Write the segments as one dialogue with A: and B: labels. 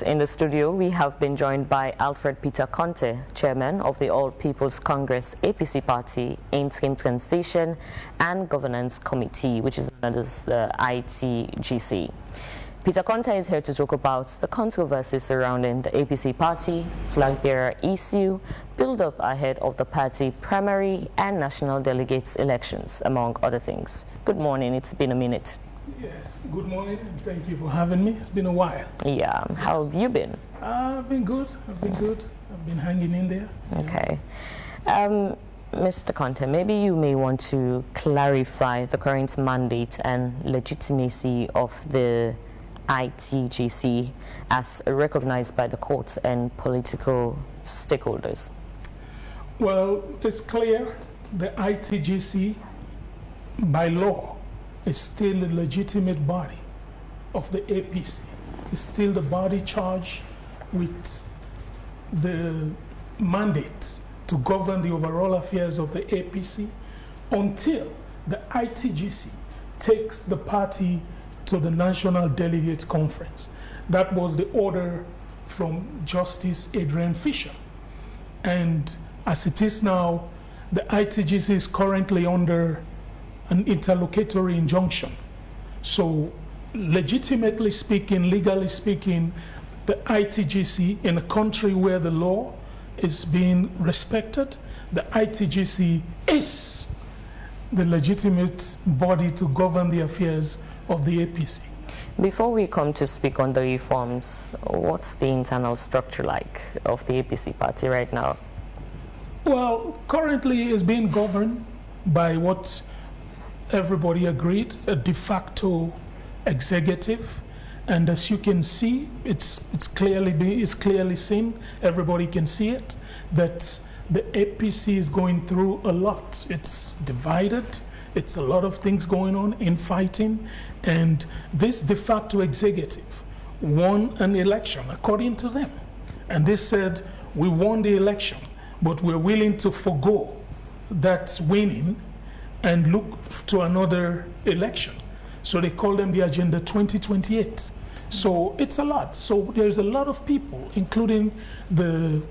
A: In the studio, we have been joined by Alfred Peter Conteh, Chairman of the All People's Congress APC Party Interim Transition and Governance Committee, which is known as the ITGC. Peter Conteh is here to talk about the controversies surrounding the APC party, flag bearer issue, build-up ahead of the party primary and national delegates elections, among other things. Good morning, it's been a minute.
B: Yes, good morning and thank you for having me. It's been a while.
A: Yeah, how have you been?
B: I've been good. I've been hanging in there.
A: Okay. Mr. Conteh, maybe you may want to clarify the current mandate and legitimacy of the ITGC as recognized by the courts and political stakeholders.
B: Well, it's clear the ITGC, by law, is still a legitimate body of the APC. It's still the body charged with the mandate to govern the overall affairs of the APC until the ITGC takes the party to the National Delegates Conference. That was the order from Justice Adrian Fisher. And as it is now, the ITGC is currently under an interlocutory injunction. So legitimately speaking, legally speaking, the ITGC, in a country where the law is being respected, the ITGC is the legitimate body to govern the affairs of the APC.
A: Before we come to speak on the reforms, what's the internal structure like of the APC party right now?
B: Well, currently it's being governed by what everybody agreed, a de facto executive, and as you can see, it's clearly seen. Everybody can see it that the APC is going through a lot. It's divided. It's a lot of things going on, infighting, and this de facto executive won an election according to them, and they said we won the election, but we're willing to forgo that winning and look to another election. So they call them the Agenda 2028. So it's a lot. So there's a lot of people, including the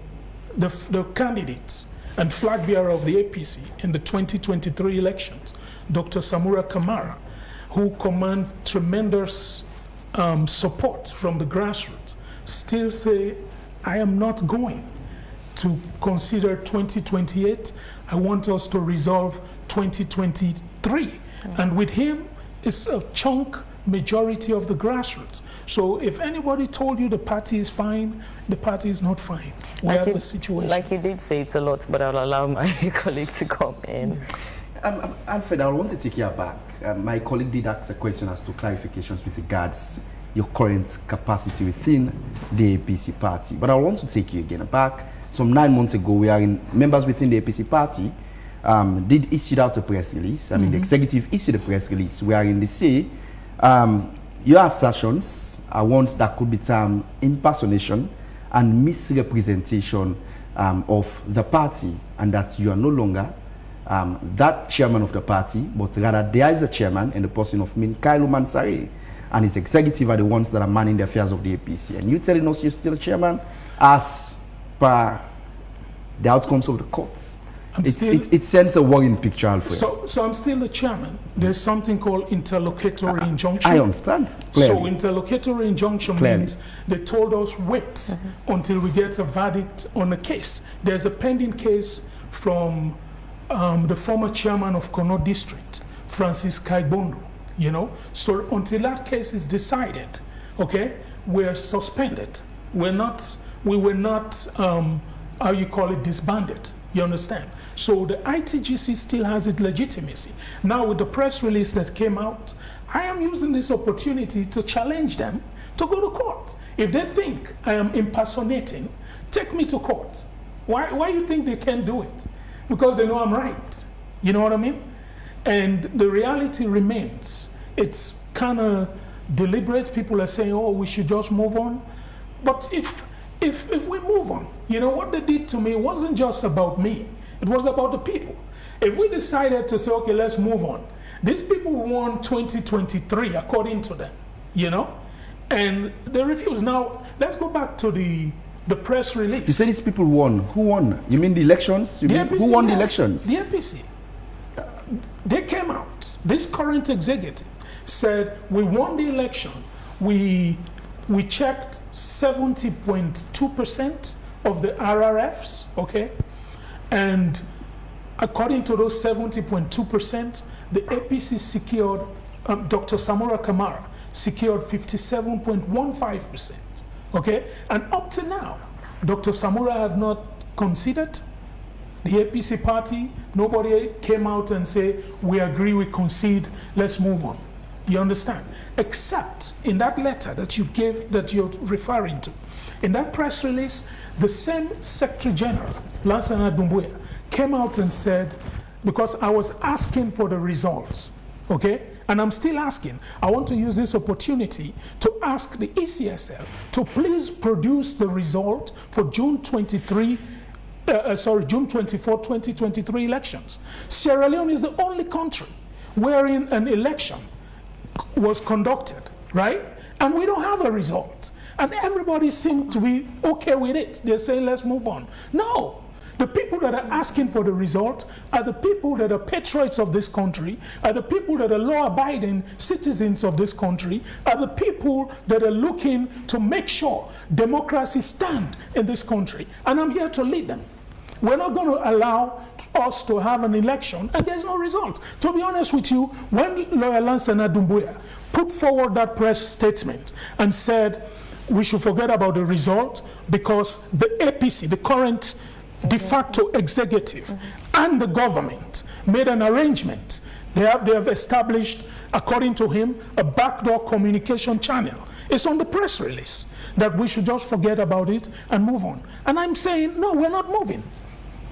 B: candidates and flag bearer of the APC in the 2023 elections, Dr. Samura Kamara, who commands tremendous support from the grassroots, still say, I am not going to consider 2028. I want us to resolve 2023. And with him, it's a chunk majority of the grassroots. So if anybody told you the party is fine, the party is not fine. We have a situation.
A: Like you did say, it's a lot, but I'll allow my colleague to come in.
C: Alfred, I want to take you back. My colleague did ask a question as to clarifications with regards your current capacity within the APC party. But I want to take you again back. Some 9 months ago, members within the APC party did issue out a press release. I mean, the executive issued a press release wherein they say your assertions are ones that could be termed impersonation and misrepresentation of the party, and that you are no longer that chairman of the party, but rather there is a chairman in the person of Kailu Mansari, and his executive are the ones that are manning the affairs of the APC. And you telling us you're still chairman as per the outcomes of the courts. It sends a worrying picture, Alfred.
B: So I'm still the chairman. There's something called interlocutory injunction.
C: I understand. Clearly.
B: So interlocutory injunction means they told us wait until we get a verdict on the case. There's a pending case from the former chairman of Kono District, Francis Kaibondo, you know. So until that case is decided, okay, we're suspended. We were not, how you call it, disbanded. You understand? So the ITGC still has its legitimacy. Now with the press release that came out, I am using this opportunity to challenge them to go to court. If they think I am impersonating, take me to court. Why you think they can't do it? Because they know I'm right. You know what I mean? And the reality remains. It's kind of deliberate. People are saying, oh, we should just move on. But if we move on, you know, what they did to me wasn't just about me. It was about the people. If we decided to say, okay, let's move on, these people won 2023 according to them, you know, and they refused. Now, let's go back to the press release.
C: You say these people won. Who won? You mean the elections? Who won the elections?
B: The APC. They came out. This current executive said, we won the election. We checked 70.2% of the RRFs, okay? And according to those 70.2%, the APC secured, Dr. Samura Kamara secured 57.15%, okay? And up to now, Dr. Samura have not considered the APC party. Nobody came out and say, we agree, we concede, let's move on. You understand? Except in that letter that you gave, that you're referring to, in that press release, the same Secretary General, Lansana Doumbouya, came out and said, because I was asking for the results, okay? And I'm still asking. I want to use this opportunity to ask the ECSL to please produce the result for June 24, 2023 elections. Sierra Leone is the only country wherein an election was conducted, right? And we don't have a result. And everybody seemed to be okay with it. They're saying, let's move on. No. The people that are asking for the result are the people that are patriots of this country, are the people that are law-abiding citizens of this country, are the people that are looking to make sure democracy stands in this country. And I'm here to lead them. We're not going to allow us to have an election and there's no results. To be honest with you, when Lawyer Lansana Doumbouya put forward that press statement and said we should forget about the result because the APC, the current de facto executive, and the government made an arrangement. They have established, according to him, a backdoor communication channel. It's on the press release that we should just forget about it and move on. And I'm saying, no, we're not moving.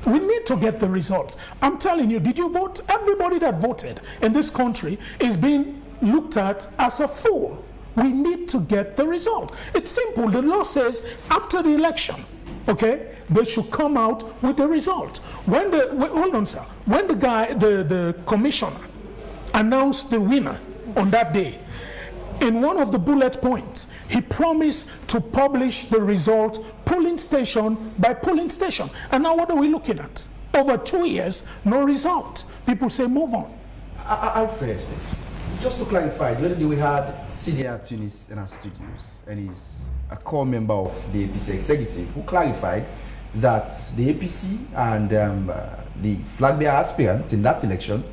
B: We need to get the results. I'm telling you, did you vote? Everybody that voted in this country is being looked at as a fool. We need to get the result. It's simple. The law says after the election, okay, they should come out with the result. When hold on, sir. When the commissioner announced the winner on that day, in one of the bullet points, he promised to publish the result polling station by polling station. And now what are we looking at? Over 2 years, no result. People say move on.
C: Alfred, just to clarify, the other day we had Senior Tunis in our studios, and he's a core member of the APC executive, who clarified that the APC and the flag bearer aspirants in that election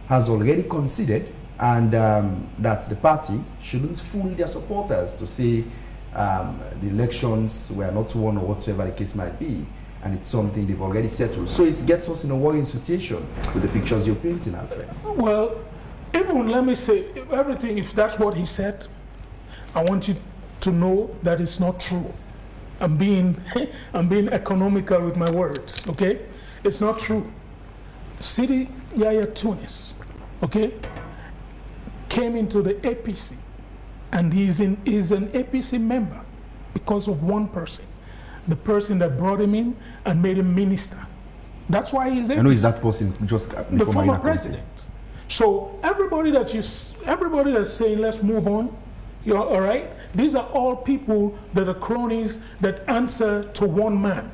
C: has already conceded, and that the party shouldn't fool their supporters to say the elections were not won or whatsoever the case might be, and it's something they've already settled. So it gets us in a worrying situation with the pictures you're painting, Alfred.
B: Well, even let me say, everything, if that's what he said, I want you to know that it's not true. I'm being economical with my words, okay? It's not true. Sidi Yaya Tunis, okay, came into the APC, and he's an APC member because of one person, the person that brought him in and made him minister. That's why he's APC.
C: I know is that person just
B: the former president. So everybody that's saying let's move on, you're all right. These are all people that are cronies that answer to one man.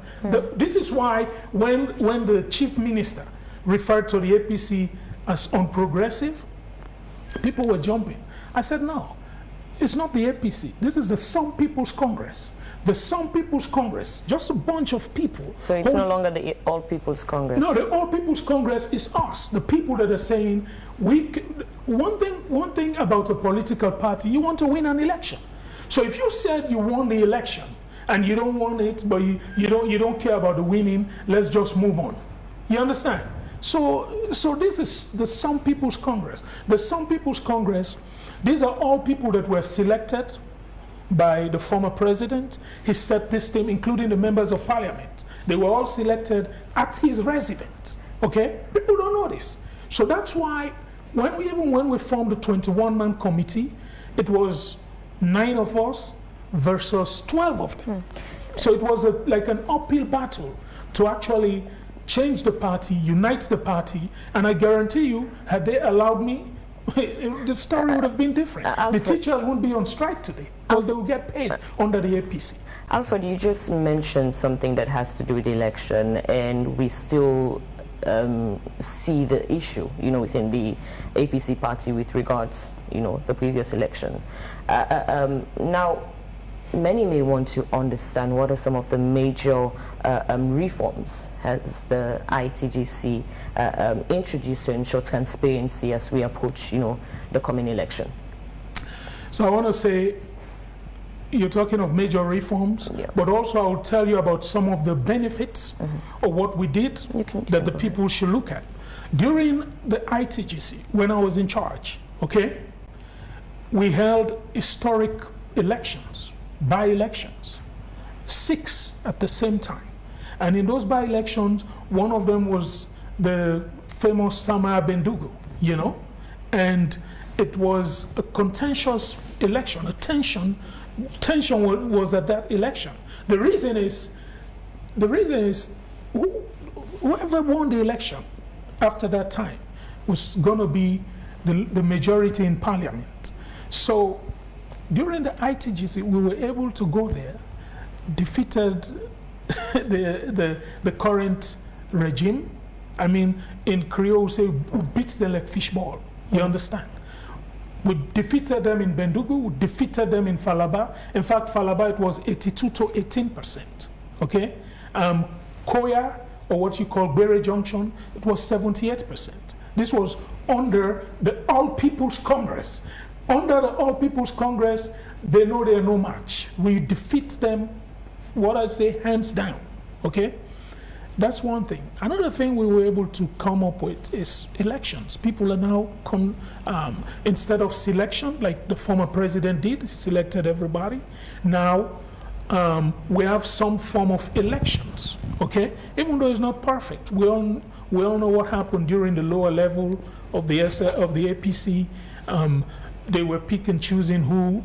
B: This is why when the chief minister referred to the APC as unprogressive, people were jumping. I said, no, it's not the APC. This is the Some People's Congress. The Some People's Congress, just a bunch of people.
A: So it's no longer the All People's Congress?
B: No, the All People's Congress is us, the people that are saying, one thing about a political party, you want to win an election. So if you said you won the election and you don't want it, but you don't care about the winning, let's just move on. You understand? So this is the Some People's Congress. The Some People's Congress, these are all people that were selected by the former president. He set this team, including the members of parliament. They were all selected at his residence, okay? People don't know this. So that's why when we formed the 21-man committee, it was 9 of us versus 12 of them. So it was like an uphill battle to actually change the party, unite the party, and I guarantee you, had they allowed me, the story would have been different. The teachers wouldn't be on strike today. because they will get paid under the APC.
A: Alfred, you just mentioned something that has to do with the election, and we still see the issue, within the APC party with regards, the previous election. Now, many may want to understand what are some of the major reforms has the ITGC introduced to ensure transparency as we approach, the coming election.
B: So I want to say, you're talking of major reforms,
A: Yeah.
B: but also I'll tell you about some of the benefits of what we did that the people should look at. During the ITGC, when I was in charge, okay, we held historic elections, by-elections, 6 at the same time. And in those by-elections, one of them was the famous Samsuma Bendugu, and it was a contentious election. Tension was at that election. The reason is whoever won the election after that time was going to be the majority in parliament. So during the ITGC, we were able to go there, defeated the current regime. I mean, in Creole, we say we beat them like fishball. You understand? We defeated them in Bendugu, we defeated them in Falaba. In fact, Falaba, it was 82 to 18%, okay? Koya, or what you call Bere Junction, it was 78%. This was under the All People's Congress. Under the All People's Congress, they know they are no match. We defeat them, what I say, hands down, okay? That's one thing. Another thing we were able to come up with is elections. People are now, instead of selection, like the former president did, he selected everybody. Now, we have some form of elections, okay? Even though it's not perfect. We all know what happened during the lower level of the APC. They were pick and choosing who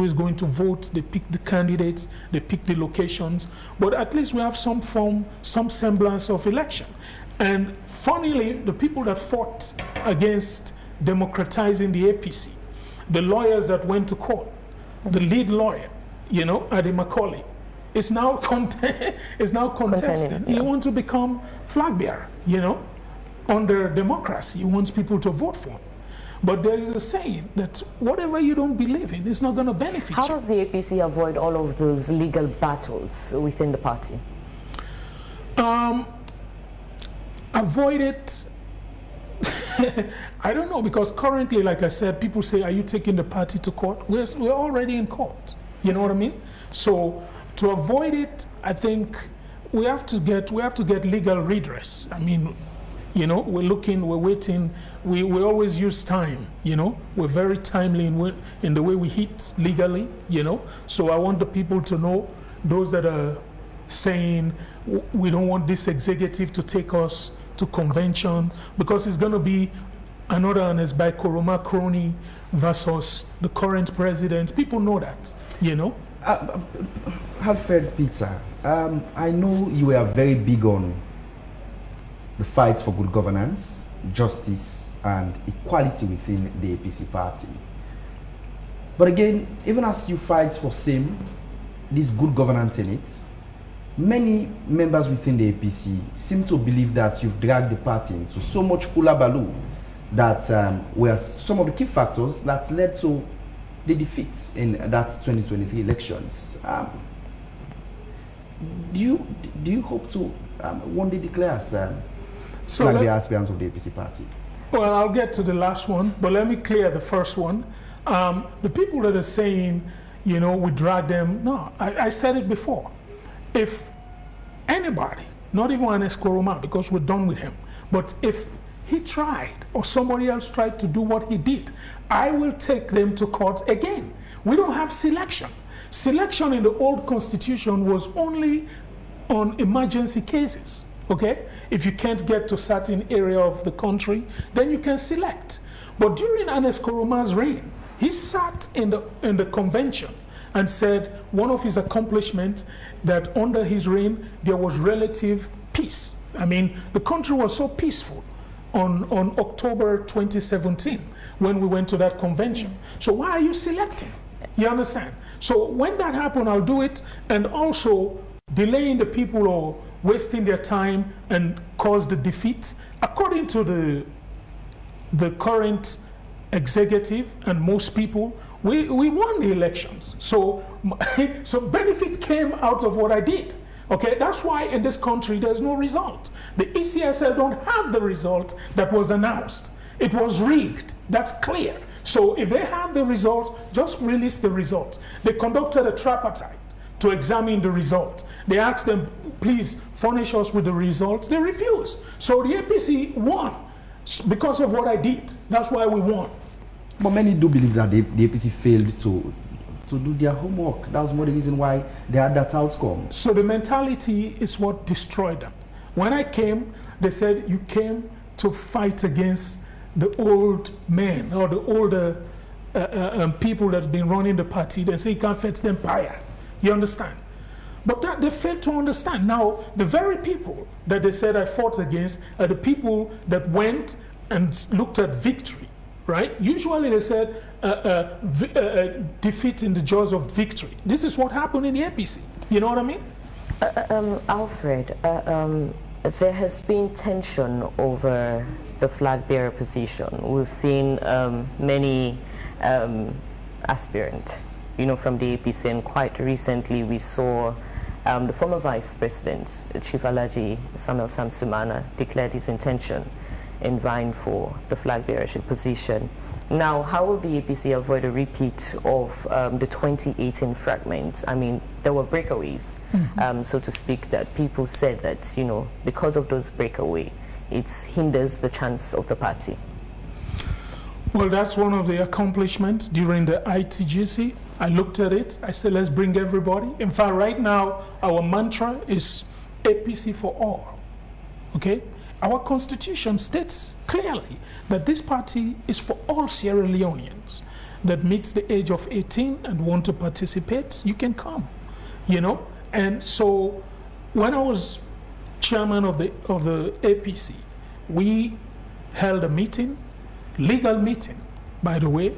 B: is going to vote. They pick the candidates, they pick the locations. But at least we have some semblance of election. And funnily, the people that fought against democratizing the APC, the lawyers that went to court, the lead lawyer, Adi Macaulay, is now contesting. He wants to become flag bearer, under democracy. He wants people to vote for him. But there is a saying that whatever you don't believe in is not going to benefit you.
A: How does the APC avoid all of those legal battles within the party?
B: Avoid it. I don't know, because currently, like I said, people say, are you taking the party to court? We're already in court. You know what I mean? So to avoid it, I think we have to get legal redress. I mean, we're looking, we're waiting, we always use time, we're very timely in the way we hit legally, So I want the people to know, those that are saying we don't want this executive to take us to convention, because it's going to be another honest by Koroma crony versus the current president. People know that,
C: Alfred Peter, I know you are very big on the fight for good governance, justice, and equality within the APC party. But again, even as you fight for this good governance in it, many members within the APC seem to believe that you've dragged the party into so much hullabaloo that were some of the key factors that led to the defeat in that 2023 elections. Do you hope to one day declare as flag the aspirants of the APC party?
B: Well, I'll get to the last one, but let me clear the first one. The people that are saying, we drag them, no, I said it before. If anybody, not even an Eskoroma, because we're done with him, but if he tried or somebody else tried to do what he did, I will take them to court again. We don't have selection. Selection in the old constitution was only on emergency cases. Okay, if you can't get to a certain area of the country, then you can select. But during Anes Koroma's reign, he sat in the convention and said one of his accomplishments that under his reign there was relative peace. I mean, the country was so peaceful on October 2017 when we went to that convention. So why are you selecting? You understand? So when that happens, I'll do it, and also delaying the people or wasting their time and cause the defeat. According to the current executive and most people, we won the elections. So, so benefit came out of what I did. Okay, that's why in this country there's no result. The ECSL don't have the result that was announced. It was rigged. That's clear. So if they have the results, just release the results. They conducted a tripartite to examine the result. They asked them, please furnish us with the results. They refused. So the APC won because of what I did. That's why we won.
C: But many do believe that the APC failed to do their homework. That's more the reason why they had that outcome.
B: So the mentality is what destroyed them. When I came, they said you came to fight against the old men or the older people that's been running the party. They say you can't fetch the empire. You understand? But that they failed to understand. Now, the very people that they said I fought against are the people that went and looked at victory, right? Usually they said defeat in the jaws of victory. This is what happened in the APC. You know what I mean?
A: Alfred, there has been tension over the flag bearer position. We've seen many aspirants, from the APC, and quite recently we saw the former Vice President, Chief Alhaji Samuel Samsuma, declared his intention in vying for the flag bearership position. Now, how will the APC avoid a repeat of the 2018 fragments? I mean, there were breakaways, so to speak, that people said that, because of those breakaways, it hinders the chance of the party.
B: Well, that's one of the accomplishments during the ITGC. I looked at it, I said, let's bring everybody. In fact, right now, our mantra is APC for all, okay? Our constitution states clearly that this party is for all Sierra Leoneans that meets the age of 18 and want to participate. You can come, And so when I was chairman of the APC, we held a meeting, legal meeting, by the way,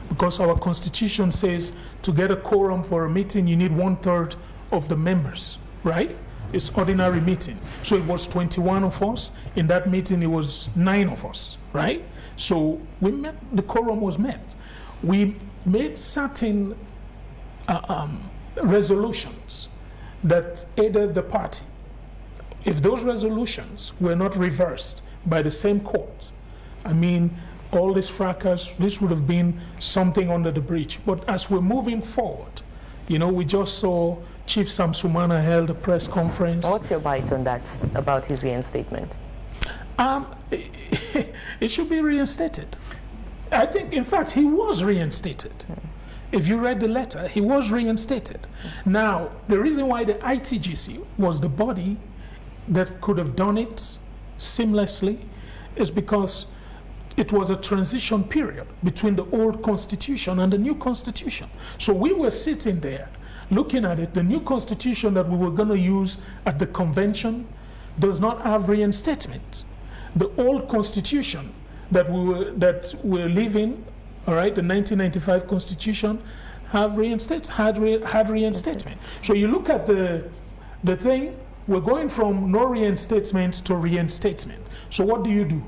B: because our constitution says to get a quorum for a meeting, you need 1/3 of the members, right? It's ordinary meeting. So it was 21 of us. In that meeting, it was 9 of us, right? So we met, the quorum was met. We made certain resolutions that aided the party. If those resolutions were not reversed by the same court, I mean, all this fracas, this would have been something under the bridge. But as we're moving forward, we just saw Chief Samsuma held a press conference.
A: What's your bite on that, about his reinstatement?
B: It should be reinstated. I think, in fact, he was reinstated. If you read the letter, he was reinstated. Now, the reason why the ITGC was the body that could have done it seamlessly is because it was a transition period between the old constitution and the new constitution. So we were sitting there looking at it. The new constitution that we were going to use at the convention does not have reinstatement. The old constitution that we're living, all right, the 1995 constitution, had reinstatement. So you look at the thing, we're going from no reinstatement to reinstatement. So what do?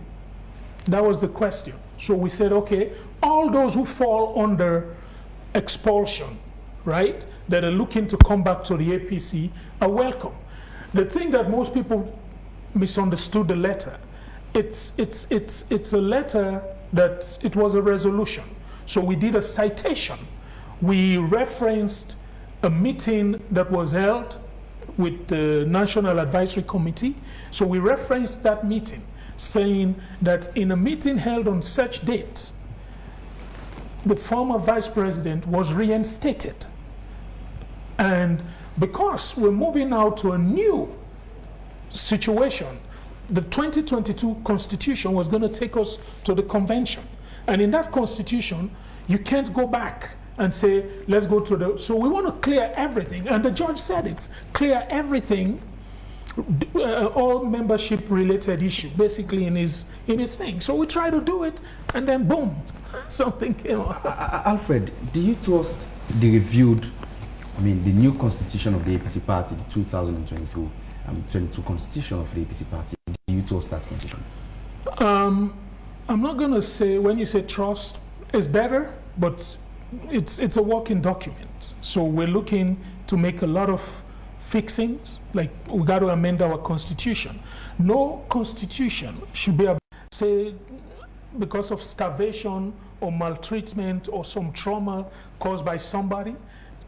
B: That was the question. So we said, okay, all those who fall under expulsion, right, that are looking to come back to the APC are welcome. The thing that most people misunderstood the letter, it's a letter that it was a resolution. So we did a citation. We referenced a meeting that was held with the National Advisory Committee. So we referenced that meeting, saying that in a meeting held on such date, the former vice president was reinstated. And because we're moving now to a new situation, the 2022 constitution was going to take us to the convention. And in that constitution, you can't go back and say, let's go to the... So we want to clear everything. And the judge said it's clear everything, all membership-related issue, basically in his thing. So we try to do it, and then boom, something came up.
C: Alfred, do you trust the reviewed, the new constitution of the APC party, the 2022 22 constitution of the APC party? Do you trust that constitution?
B: I'm not going to say, when you say trust, it's better, but it's a working document. So we're looking to make a lot of fixings, like we got to amend our constitution. No constitution should be, say, because of starvation or maltreatment or some trauma caused by somebody,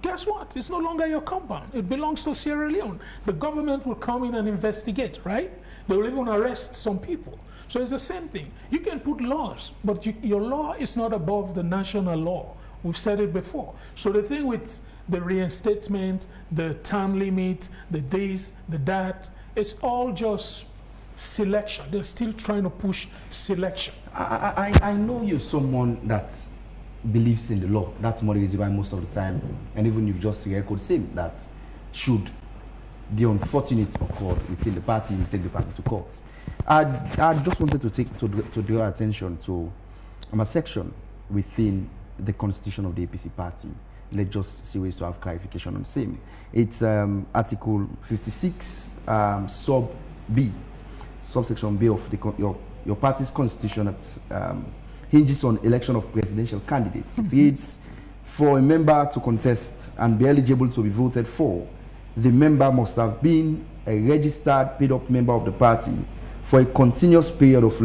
B: guess what? It's no longer your compound. It belongs to Sierra Leone. The government will come in and investigate, right? They will even arrest some people. So it's the same thing. You can put laws, but your law is not above the national law. We've said it before. So the thing with the reinstatement, the term limit, the this, the that, it's all just selection. They're still trying to push selection.
C: I know you're someone that believes in the law. That's more the reason why most of the time, and even you've just record saying that should the unfortunate occur within the party, you take the party to court. I just wanted to draw attention to a section within the constitution of the APC party. Let's just see ways to have clarification on the same. It's Article 56, sub B, subsection B of your party's constitution that hinges on election of presidential candidates. It reads, for a member to contest and be eligible to be voted for, the member must have been a registered, paid-up member of the party for a continuous period of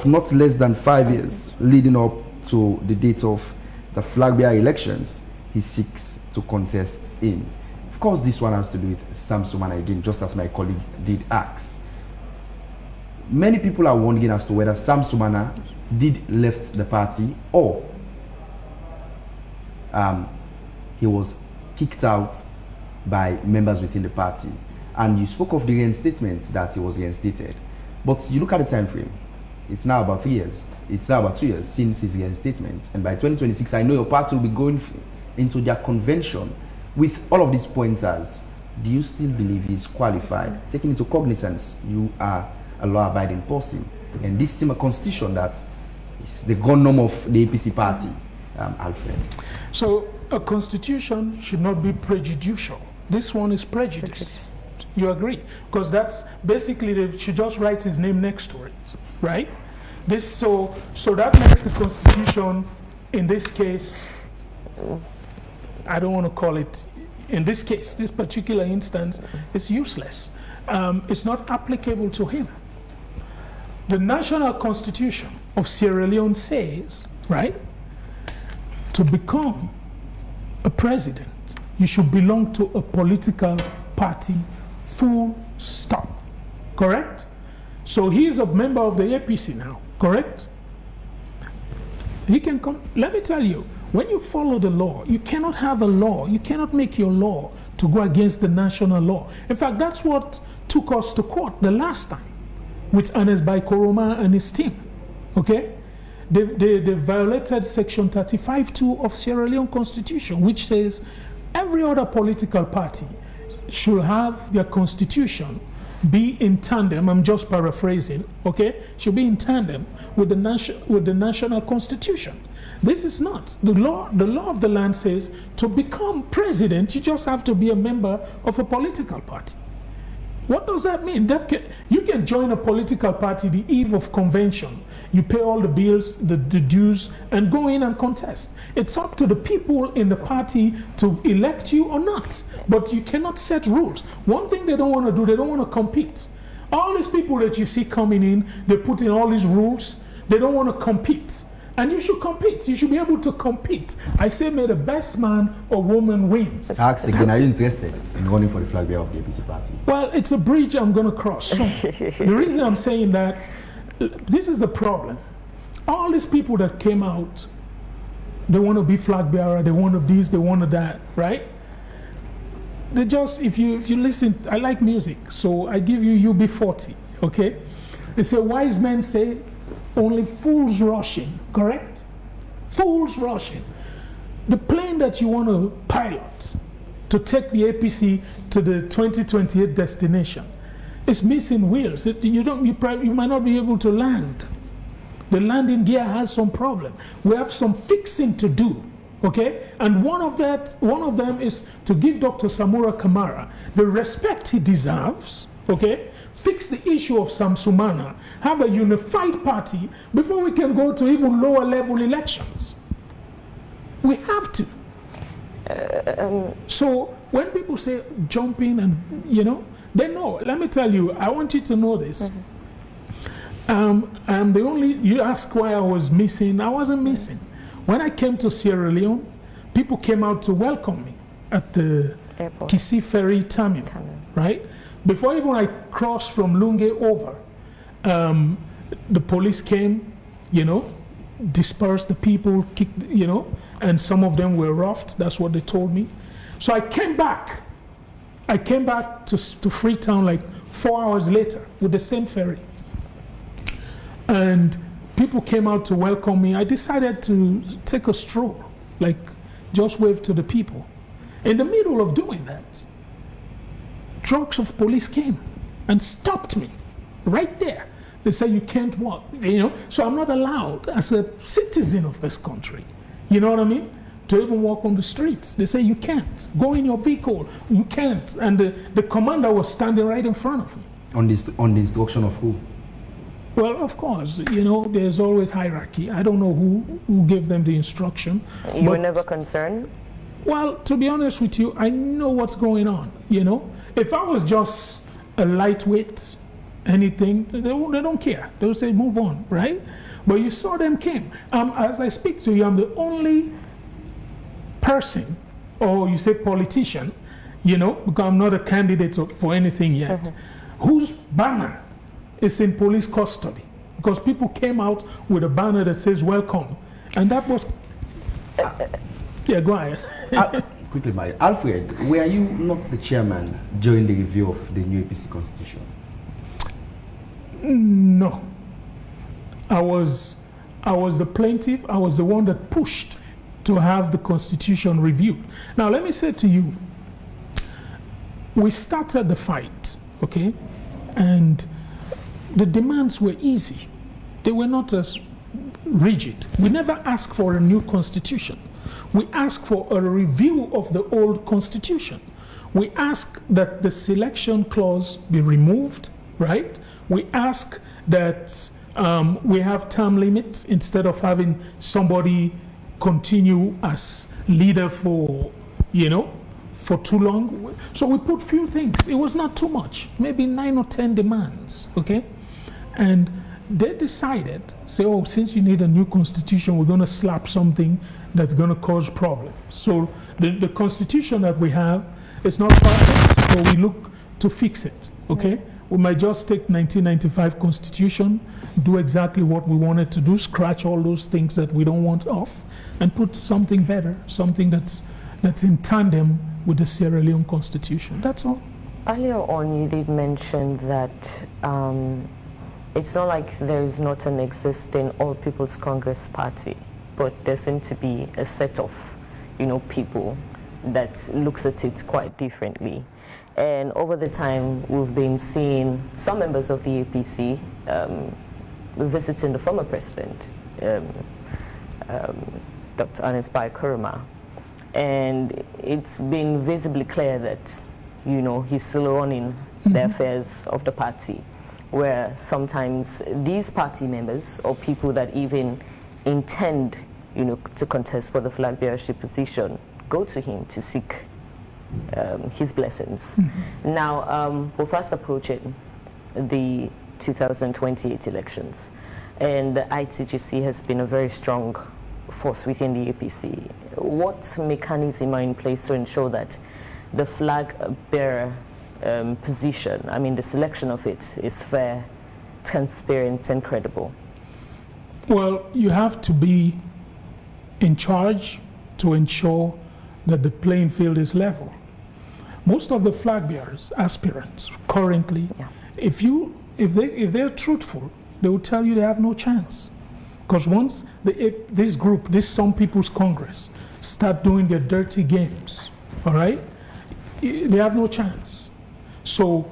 C: not less than 5 years leading up to the date of the flag bearer elections he seeks to contest in. Of course, this one has to do with Samsuma again, just as my colleague did ask. Many people are wondering as to whether Samsuma did left the party or he was kicked out by members within the party. And you spoke of the reinstatement, that he was reinstated. But you look at the time frame. It's now about 3 years. It's now about 2 years since his reinstatement. And by 2026, I know your party will be going into their convention with all of these pointers. Do you still believe he's qualified? Taking into cognizance, you are a law-abiding person. And this is a constitution that is the gun of the APC party, Alfred.
B: So a constitution should not be prejudicial. This one is prejudice. You agree? Because that's basically, they should just write his name next to it, right? So that makes the constitution, in this case, I don't want to call it, in this case, this particular instance, is useless. It's not applicable to him. The national constitution of Sierra Leone says, right, to become a president, you should belong to a political party, full stop. Correct? So he's a member of the APC now, correct? He can come. Let me tell you, when you follow the law, you cannot have a law. You cannot make your law to go against the national law. In fact, that's what took us to court the last time with Ernest Bai Koroma and his team. Okay? They violated Section 35(2) of Sierra Leone Constitution, which says every other political party should have their constitution be in tandem. I'm just paraphrasing, okay? Should be in tandem with the national constitution. This is not. The law of the land says to become president, you just have to be a member of a political party. What does that mean? You can join a political party the eve of convention. You pay all the bills, the dues, and go in and contest. It's up to the people in the party to elect you or not. But you cannot set rules. One thing they don't want to do, they don't want to compete. All these people that you see coming in, they put in all these rules. They don't want to compete. And you should compete. You should be able to compete. I say, may the best man or woman win.
C: Ask again, are you interested in running for the flag bearer of the APC party?
B: Well, it's a bridge I'm going to cross. So, the reason I'm saying that, this is the problem. All these people that came out, they want to be flag bearer, they want to this, they want to that, right? They just, if you listen, I like music, so I give you UB40, okay? They say, wise men say, only fools rushing, correct? Fools rushing. The plane that you want to pilot to take the APC to the 2028 destination is missing wheels. You might not be able to land. The landing gear has some problem. We have some fixing to do, okay? And one of them is to give Dr. Samura Kamara the respect he deserves, okay? Fix the issue of Samsumana, have a unified party before we can go to even lower level elections. We have to. So when people say jumping and, they know. Let me tell you, I want you to know this. You ask why I was missing. I wasn't missing. When I came to Sierra Leone, people came out to welcome me at the airport. Kisi Ferry Terminal, right? Before even I crossed from Lunge over, the police came, dispersed the people, kicked, and some of them were roughed. That's what they told me. So I came back. To Freetown like 4 hours later with the same ferry. And people came out to welcome me. I decided to take a stroll, like just wave to the people. In the middle of doing that, trucks of police came and stopped me right there. They said, you can't walk, So I'm not allowed as a citizen of this country, you know what I mean? To even walk on the streets. They say, you can't. Go in your vehicle. You can't. And the commander was standing right in front of me.
C: On the instruction of who?
B: Well, of course, there's always hierarchy. I don't know who gave them the instruction.
A: You were never concerned?
B: Well, to be honest with you, I know what's going on, If I was just a lightweight, anything, they don't care. They'll say, move on, right? But you saw them came. As I speak to you, I'm the only person, or you say politician, because I'm not a candidate for anything yet, whose banner is in police custody, because people came out with a banner that says welcome, and that was yeah, go ahead.
C: Quickly, Alfred, were you not the chairman during the review of the new APC constitution?
B: No, I was the plaintiff. I was the one that pushed to have the constitution reviewed. Now let me say to you, we started the fight, okay, and the demands were easy. They were not as rigid. We never asked for a new constitution. We asked for a review of the old constitution. We asked that the selection clause be removed, right? We asked that we have term limits instead of having somebody continue as leader for too long. So we put few things. It was not too much, maybe 9 or 10 demands, okay? And they decided, say, oh, since you need a new constitution, we're going to slap something that's going to cause problems. So the constitution that we have is not perfect, but we look to fix it, okay? We might just take 1995 constitution, do exactly what we wanted to do, scratch all those things that we don't want off, and put something better, something that's in tandem with the Sierra Leone constitution. That's all.
A: Earlier on, you did mention that it's not like there is not an existing All People's Congress party, but there seems to be a set of, people that looks at it quite differently. And over the time, we've been seeing some members of the APC visiting the former president, Dr. Ernest Bai Kuruma. And it's been visibly clear that, he's still running the affairs of the party, where sometimes these party members or people that even intend, to contest for the flag bearership position go to him to seek his blessings. Now, we're fast approaching the 2028 elections, and the ITGC has been a very strong force within the APC. What mechanism are in place to ensure that the flag bearer position, the selection of it, is fair, transparent, and credible?
B: Well, you have to be in charge to ensure that the playing field is level. Most of the flag bearers, aspirants, currently, if they're truthful, they will tell you they have no chance. Because once this group, this Some People's Congress, start doing their dirty games, all right, they have no chance. So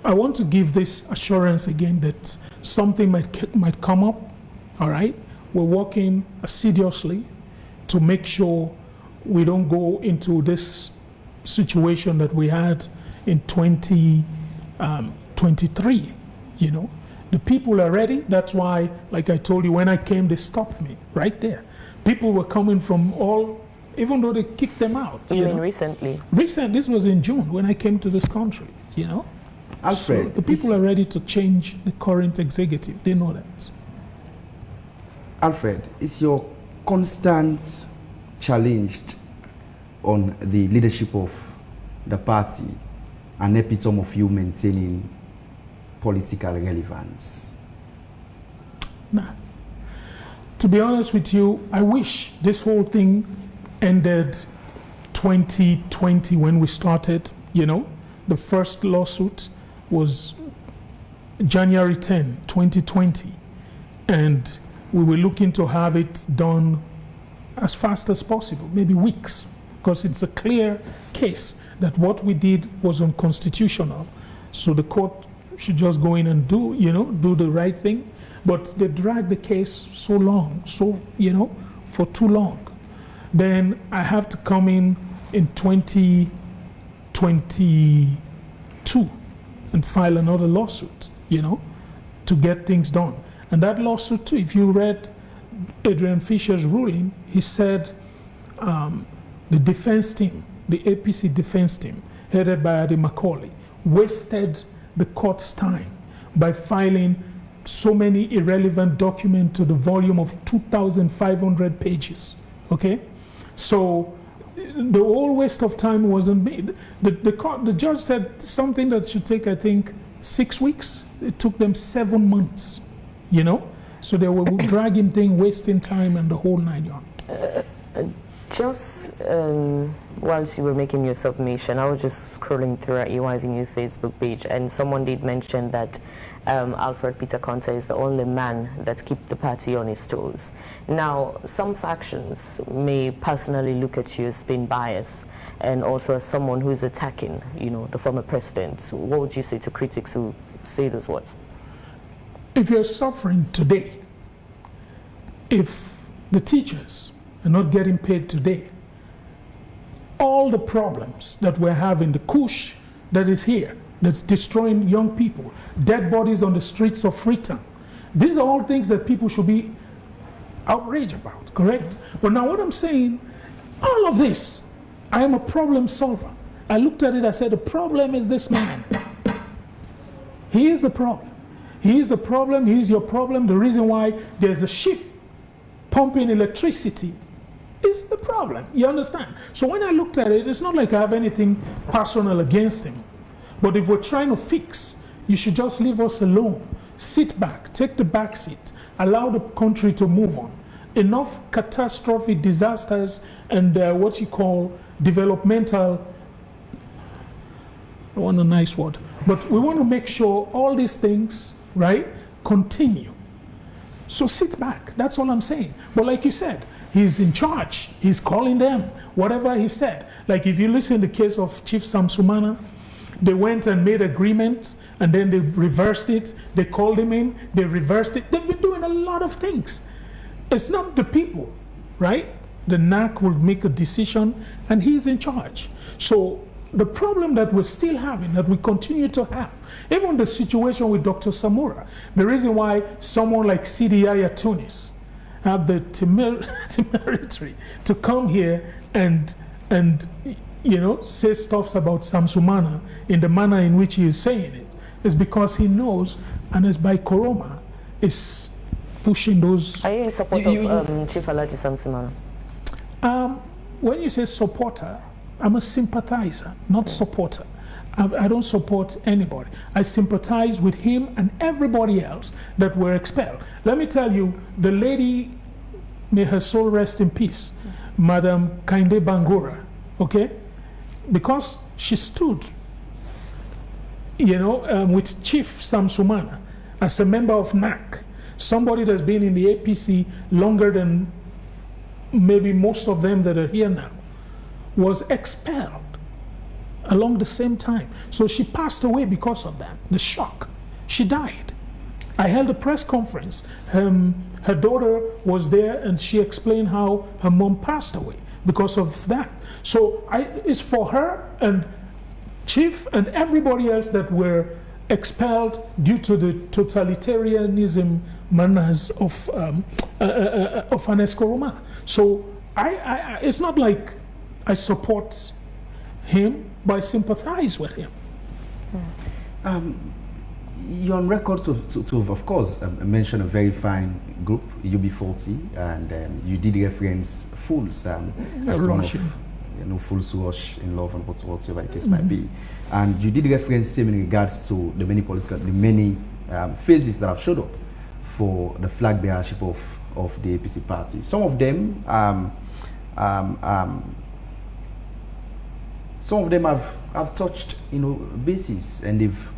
B: I want to give this assurance again that something might come up, all right? We're working assiduously to make sure we don't go into this situation that we had in 2023, you know. The people are ready. That's why, like I told you, when I came, they stopped me right there. People were coming from all, even though they kicked them out.
A: You mean recently?
B: This was in June when I came to this country, you know.
C: Alfred,
B: so the people are ready to change the current executive. They know that.
C: Alfred, is your constant challenge on the leadership of the party an epitome of you maintaining political relevance?
B: Nah. To be honest with you, I wish this whole thing ended 2020 when we started, you know. The first lawsuit was January 10, 2020. And we were looking to have it done as fast as possible, maybe weeks, because it's a clear case that what we did was unconstitutional. So the court should just go in and do the right thing. But they dragged the case so long, for too long. Then I have to come in 2022 and file another lawsuit, to get things done. And that lawsuit too, if you read Adrian Fisher's ruling, he said the defense team, the APC defense team, headed by Adi Macaulay, wasted the court's time by filing so many irrelevant documents to the volume of 2,500 pages, okay? So the whole waste of time wasn't made. The judge said something that should take, I think, 6 weeks. It took them 7 months, So they were dragging things, wasting time, and the whole 9 yards.
A: Just whilst you were making your submission, I was just scrolling through our EY Avenue Facebook page, and someone did mention that Alfred Peter Conteh is the only man that keeps the party on his toes. Now, some factions may personally look at you as being biased, and also as someone who is attacking, the former president. What would you say to critics who say those words?
B: If you're suffering today, if the teachers are not getting paid today, all the problems that we're having, the kush that is here, that's destroying young people, dead bodies on the streets of Freetown, these are all things that people should be outraged about, correct? But now what I'm saying, all of this, I am a problem solver. I looked at it, I said, the problem is this man. He is the problem. He is the problem, he is your problem. The reason why there's a ship pumping electricity is the problem, you understand? So when I looked at it, it's not like I have anything personal against him. But if we're trying to fix, you should just leave us alone. Sit back, take the back seat, allow the country to move on. Enough catastrophic disasters and what you call developmental, I want a nice word, but we want to make sure all these things, right, continue. So sit back, that's all I'm saying. But like you said, he's in charge, he's calling them, whatever he said. Like if you listen to the case of Chief Samsuma, they went and made agreements, and then they reversed it. They called him in, they reversed it. They've been doing a lot of things. It's not the people, right? The NAC will make a decision, and he's in charge. So the problem that we're still having, that we continue to have, even the situation with Dr. Samura, the reason why someone like CDI Tunis have the temerity to come here and say stuff about Samsumana in the manner in which he is saying it, is because he knows, and is by Koroma, is pushing those.
A: Are you in support of Chief Alhaji Samsumana?
B: When you say supporter, I'm a sympathizer, not supporter. I don't support anybody. I sympathize with him and everybody else that were expelled. Let me tell you, the lady, may her soul rest in peace, Madam Kainde Bangura, okay? Because she stood, with Chief Samsumana as a member of NAC, somebody that's been in the APC longer than maybe most of them that are here now, was expelled along the same time. So she passed away because of that, the shock. She died. I held a press conference. Her her daughter was there and she explained how her mom passed away because of that. So it's for her and Chief and everybody else that were expelled due to the totalitarianism manners of Anesco. So it's not like I support him, but I sympathize with him.
C: You're on record to of course, mention a very fine group, UB40, and you did reference Fools as one of Fools Rush in Love and whatsoever the case might be. And you did reference him in regards to the many phases that have showed up for the flag bearership of the APC party. Some of them have touched bases, and they've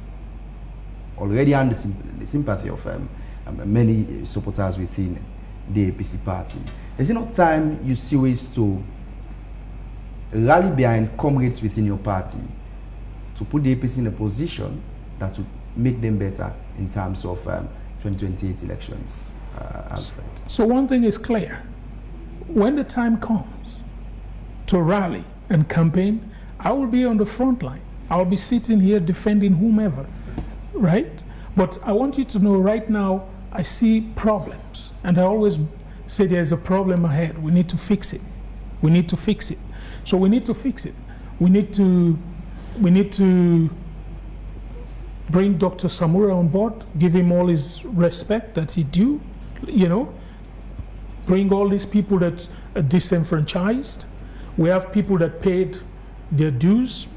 C: already earned the sympathy of many supporters within the APC party. Is it not time you see ways to rally behind comrades within your party to put the APC in a position that would make them better in terms of 2028 elections, Alfred?
B: So one thing is clear. When the time comes to rally and campaign, I will be on the front line. I will be sitting here defending whomever, right? But I want you to know right now, I see problems. And I always say there's a problem ahead. We need to fix it. We need to fix it. So we need to fix it. We need to bring Dr. Samura on board, give him all his respect that he due, bring all these people that are disenfranchised. We have people that paid their dues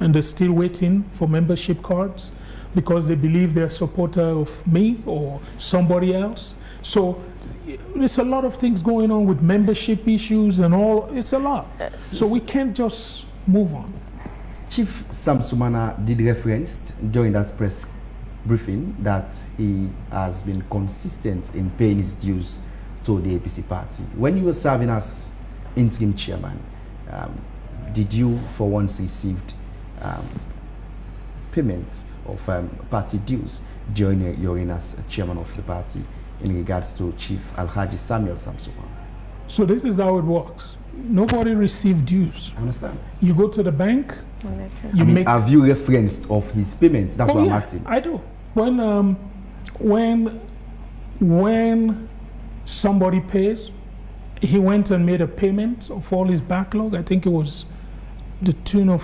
B: and they're still waiting for membership cards because they believe they're a supporter of me or somebody else. So there's a lot of things going on with membership issues and all. It's a lot. So we can't just move on.
C: Chief Samsuma did reference during that press briefing that he has been consistent in paying his dues to the APC party. When you were serving as interim chairman, did you for once received payments of party dues during your reign as chairman of the party in regards to Chief Alhaji Samuel Samsuma? So
B: this is how it works. Nobody received dues.
C: I understand.
B: You go to the bank.
C: Have you referenced of his payments? That's what I'm asking.
B: I do. When somebody pays, he went and made a payment of all his backlog. I think it was the tune of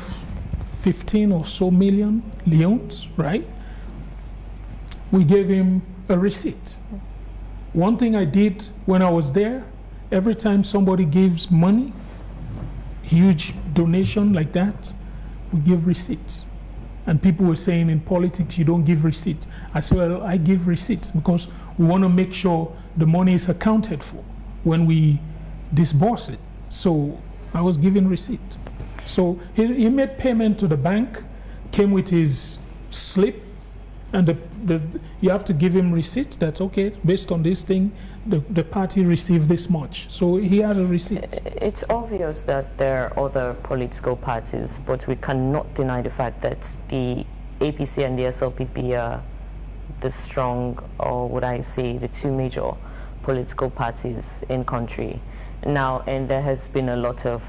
B: 15 or so million leones, right? We gave him a receipt. One thing I did when I was there, every time somebody gives money, huge donation like that, we give receipts. And people were saying in politics, you don't give receipts. I said, well, I give receipts because we want to make sure the money is accounted for when we disburse it. So I was giving receipt. So he made payment to the bank, came with his slip, and you have to give him receipt that, okay, based on this thing, the party received this much. So he had a receipt.
A: It's obvious that there are other political parties, but we cannot deny the fact that the APC and the SLPP are the strong, or would I say, the two major political parties in country. Now, and there has been a lot of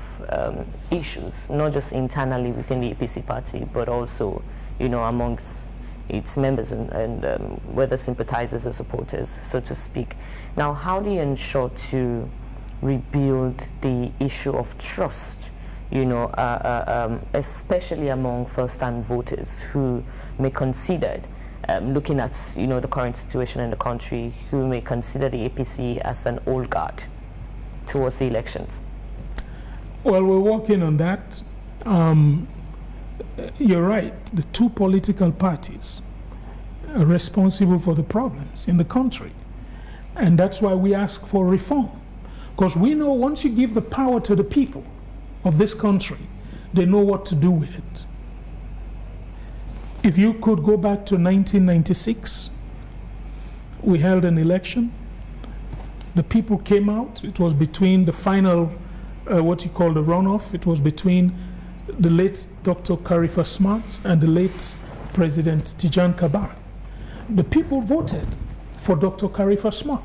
A: issues, not just internally within the APC party, but also, amongst its members and whether sympathizers or supporters, so to speak. Now, how do you ensure to rebuild the issue of trust, especially among first-time voters who may consider, looking at the current situation in the country, who may consider the APC as an old guard towards the elections?
B: Well, we're working on that. You're right. The two political parties are responsible for the problems in the country. And that's why we ask for reform. Because we know once you give the power to the people of this country, they know what to do with it. If you could go back to 1996, we held an election. The people came out. It was between the final, what you call the runoff. It was between the late Dr. Khalifa Smart and the late President Tijan Kabar. The people voted for Dr. Khalifa Smart.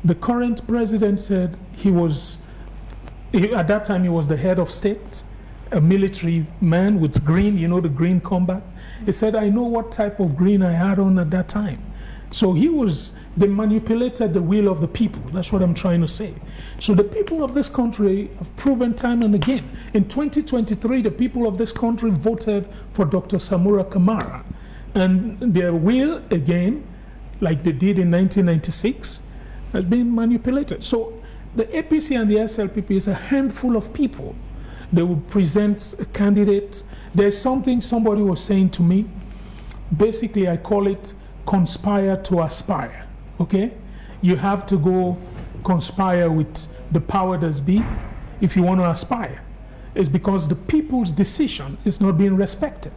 B: The current president said at that time he was the head of state, a military man with green, the green combat. He said, I know what type of green I had on at that time. So they manipulated the will of the people. That's what I'm trying to say. So the people of this country have proven time and again. In 2023, the people of this country voted for Dr. Samura Kamara. And their will, again, like they did in 1996, has been manipulated. So the APC and the SLPP is a handful of people. They will present a candidate. There's something somebody was saying to me. Basically, I call it conspire to aspire, okay? You have to go conspire with the power that's be if you want to aspire. It's because the people's decision is not being respected.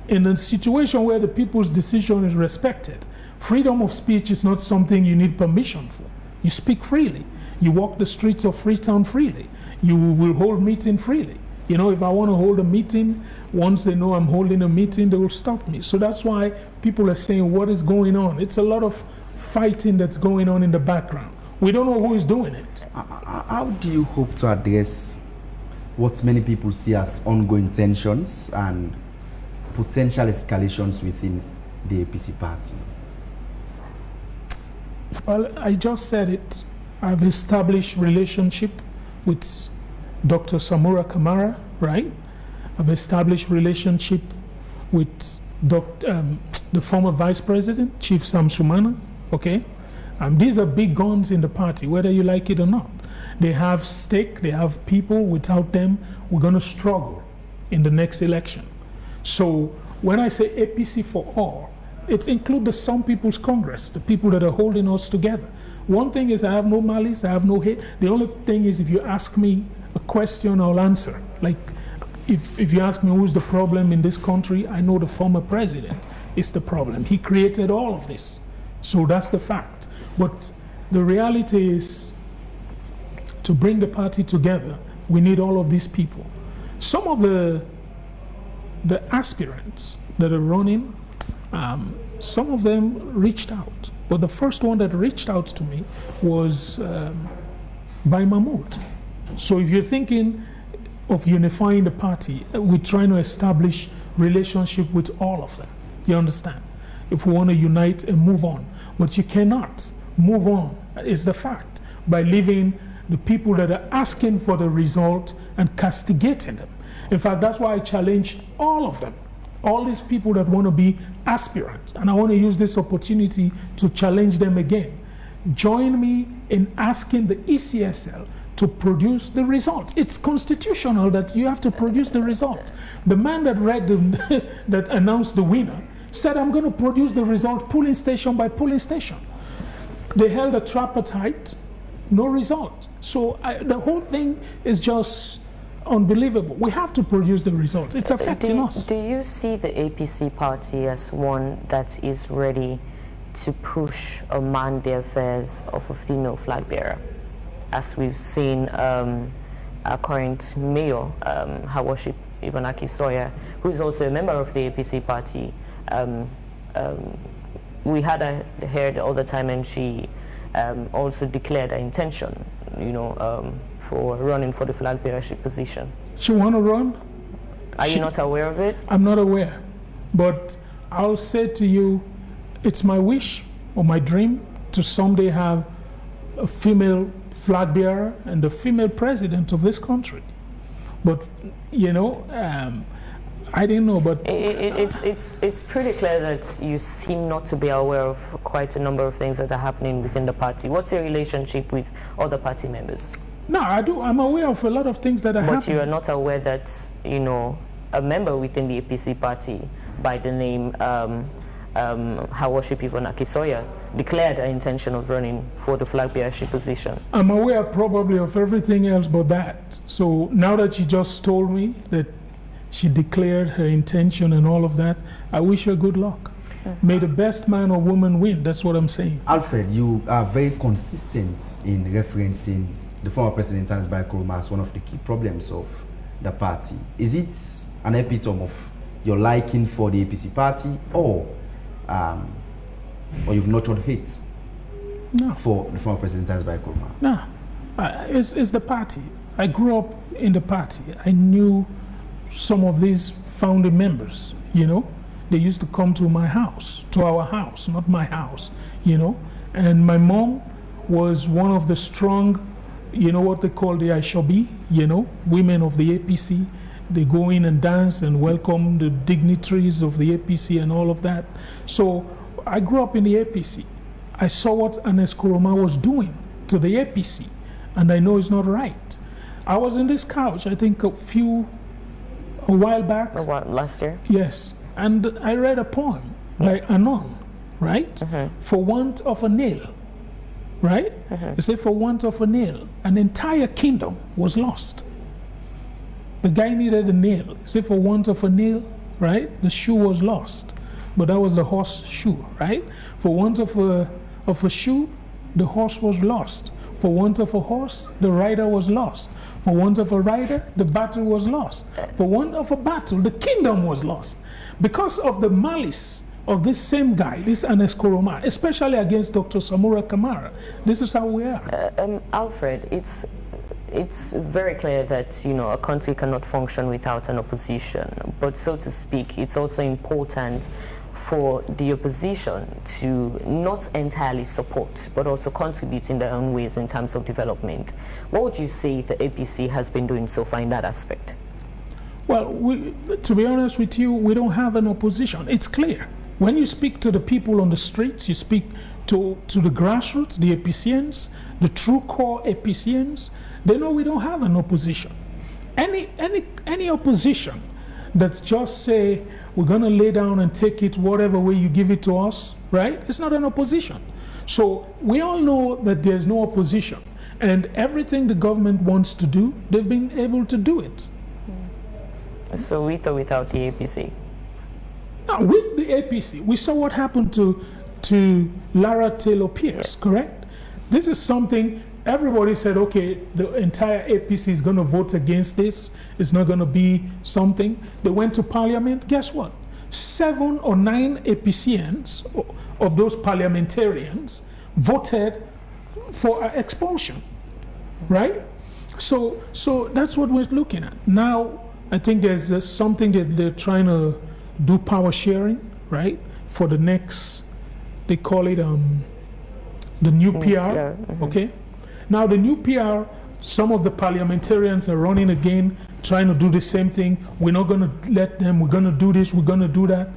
B: In a situation where the people's decision is respected, freedom of speech is not something you need permission for. You speak freely. You walk the streets of Freetown freely. You will hold meeting freely. If I want to hold a meeting, once they know I'm holding a meeting, they will stop me. So that's why people are saying, what is going on? It's a lot of fighting that's going on in the background. We don't know who is doing it.
C: How do you hope to address what many people see as ongoing tensions and potential escalations within the APC party?
B: Well, I just said it. I've established relationship with Dr. Samura Kamara, right? I've established relationship with the former vice president, Chief Samsuma, okay? These are big guns in the party, whether you like it or not. They have stake, they have people. Without them, we're going to struggle in the next election. So when I say APC for all, it includes the Some People's Congress, the people that are holding us together. One thing is I have no malice, I have no hate. The only thing is if you ask me a question, I'll answer. Like if you ask me who's the problem in this country, I know the former president is the problem. He created all of this. So that's the fact. But the reality is, to bring the party together, we need all of these people. Some of the aspirants that are running, some of them reached out. But the first one that reached out to me was by Mahmoud. So if you're thinking of unifying the party, we're trying to establish relationship with all of them. You understand? If we want to unite and move on. But you cannot move on, is the fact, by leaving the people that are asking for the result and castigating them. In fact, that's why I challenge all of them. All these people that want to be aspirants, and I want to use this opportunity to challenge them again. Join me in asking the ECSL to produce the result. It's constitutional that you have to produce the result. The man that read that announced the winner said, I'm going to produce the result polling station by polling station. They held a tripartite, no result. So the whole thing is just unbelievable. We have to produce the results. It's affecting us.
A: Do you see the APC party as one that is ready to push or man the affairs of a female flag bearer? As we've seen our current mayor, Her Worship Ivanaki Sawyer, who is also a member of the APC party. We had her all the time, and she also declared her intention, for running for the flag bearership position.
B: She want to run?
A: Are you not aware of it?
B: I'm not aware, but I'll say to you, it's my wish or my dream to someday have a female flag bearer and the female president of this country. But I didn't know, but
A: it's pretty clear that you seem not to be aware of quite a number of things that are happening within the party. What's your relationship with other party members?
B: No, I do. I'm aware of a lot of things that are happening.
A: But you are not aware that a member within the APC party by the name Her Worship Ivanaki Sawyer declared her intention of running for the flag bearership position.
B: I'm aware probably of everything else but that. So now that you just told me that she declared her intention and all of that, I wish her good luck. May the best man or woman win. That's what I'm saying.
C: Alfred, you are very consistent in referencing the former president Tansbai Nkrumah as one of the key problems of the party. Is it an epitome of your liking for the APC party, or you've nurtured hate?
B: No.
C: for the former President Zanzibar Nkrumah?
B: No. It's the party. I grew up in the party. I knew some of these founding members, you know. They used to come to my house, to our house, not my house, you know. And my mom was one of the strong, you know what they call the Aishobi, you know, women of the APC. They go in and dance and welcome the dignitaries of the APC and all of that. So I grew up in the APC. I saw what Ernest Koroma was doing to the APC, and I know it's not right. I was in this couch, I think a while back.
A: Last year?
B: Yes, and I read a poem by Anon, right? For want of a nail, right? They say for want of a nail, an entire kingdom was lost. The guy needed a nail. Say for want of a nail, right? The shoe was lost. But that was the horse shoe, right? For want of a shoe, the horse was lost. For want of a horse, the rider was lost. For want of a rider, the battle was lost. For want of a battle, the kingdom was lost. Because of the malice of this same guy, this Ernest Koroma, especially against Dr. Samura Kamara. This is how we are.
A: Alfred, it's very clear that, you know, a country cannot function without an opposition. But so to speak, it's also important for the opposition to not entirely support, but also contribute in their own ways in terms of development. What would you say the APC has been doing so far in that aspect?
B: Well, to be honest with you, we don't have an opposition. It's clear. When you speak to the people on the streets, you speak to the grassroots, the APCians, the true core APCians, they know we don't have an opposition. Any opposition that's just say, we're going to lay down and take it whatever way you give it to us, right? It's not an opposition. So we all know that there's no opposition. And everything the government wants to do, they've been able to do it.
A: So with or without the APC?
B: Now, with the APC, we saw what happened to Lara Taylor Pierce, correct? This is something everybody said, okay, the entire APC is going to vote against this. It's not going to be something. They went to parliament. Guess what? 7 or 9 APCians of those parliamentarians voted for expulsion, right? So that's what we're looking at. Now, I think there's something that they're trying to do power sharing, right? For the next, they call it the new PR, okay? Now the new PR, some of the parliamentarians are running again, trying to do the same thing. We're not going to let them, we're going to do this, we're going to do that.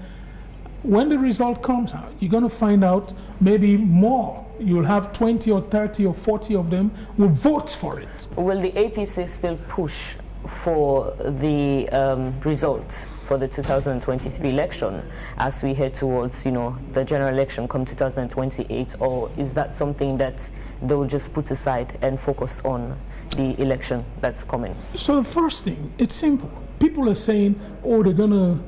B: When the result comes out, you're going to find out maybe more. You'll have 20 or 30 or 40 of them will vote for it.
A: Will the APC still push for the results for the 2023 election as we head towards, you know, the general election come 2028, or is that something that they will just put aside and focus on the election that's coming? So
B: the first thing, it's simple. People are saying, oh, they're gonna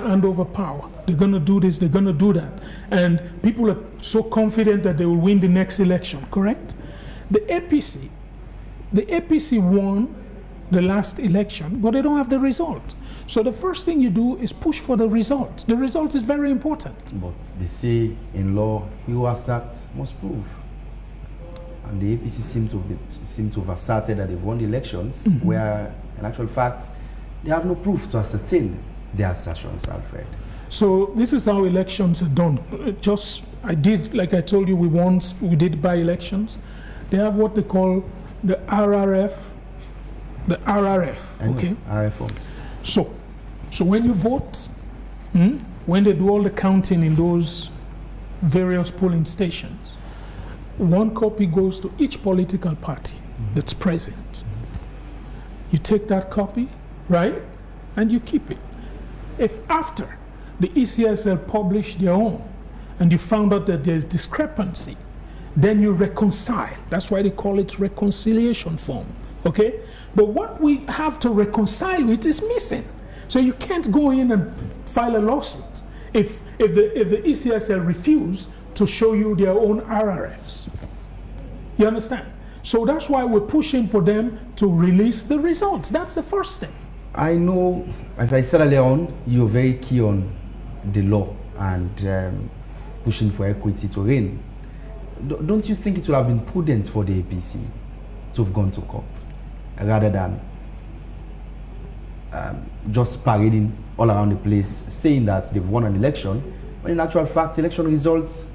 B: hand over power. They're gonna do this, they're gonna do that. And people are so confident that they will win the next election, correct? The APC won the last election, but they don't have the result. So the first thing you do is push for the result. The result is very important.
C: But they say in law, he who asserts must prove. And the APC seem to have asserted that they've won the elections, where in actual fact, they have no proof to ascertain their assertions, Alfred.
B: So this is how elections are done. Like I told you, we did by-elections. They have what they call the RRF, okay?
C: RRF forms.
B: So when you vote, when they do all the counting in those various polling stations, one copy goes to each political party that's present. You take that copy, right, and you keep it. If after the ECSL publish their own and you found out that there's discrepancy, then you reconcile. That's why they call it reconciliation form, okay? But what we have to reconcile with is missing. So you can't go in and file a lawsuit if the ECSL refuse to show you their own RRFs. You understand? So that's why we're pushing for them to release the results. That's the first thing.
C: I know, as I said earlier on, you're very key on the law and pushing for equity to reign. don't you think it would have been prudent for the APC to have gone to court rather than just parading all around the place saying that they've won an election, when in actual fact election results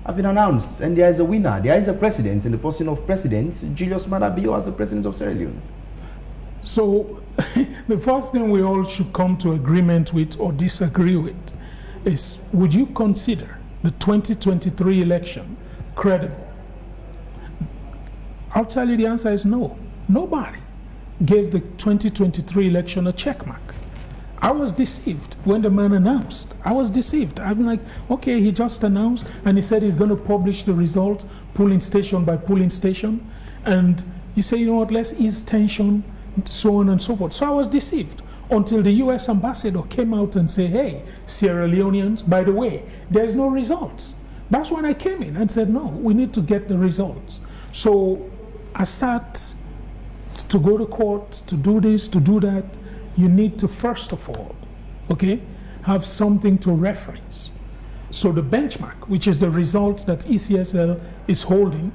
C: have been announced and there is a winner, there is a president in the person of President Julius Maada Bio as the president of Sierra Leone?
B: So the first thing we all should come to agreement with or disagree with is, would you consider the 2023 election credible? I'll tell you the answer is no. Nobody gave the 2023 election a check mark. I was deceived when the man announced. I was deceived. I'm like, okay, he just announced and he said he's going to publish the result polling station by polling station. And you say, you know what, let's ease tension, so on and so forth. So I was deceived until the US ambassador came out and said, hey, Sierra Leoneans, by the way, there's no results. That's when I came in and said, no, we need to get the results. So I sat to go to court, to do this, to do that. You need to, first of all, okay, have something to reference. So the benchmark, which is the results that ECSL is holding,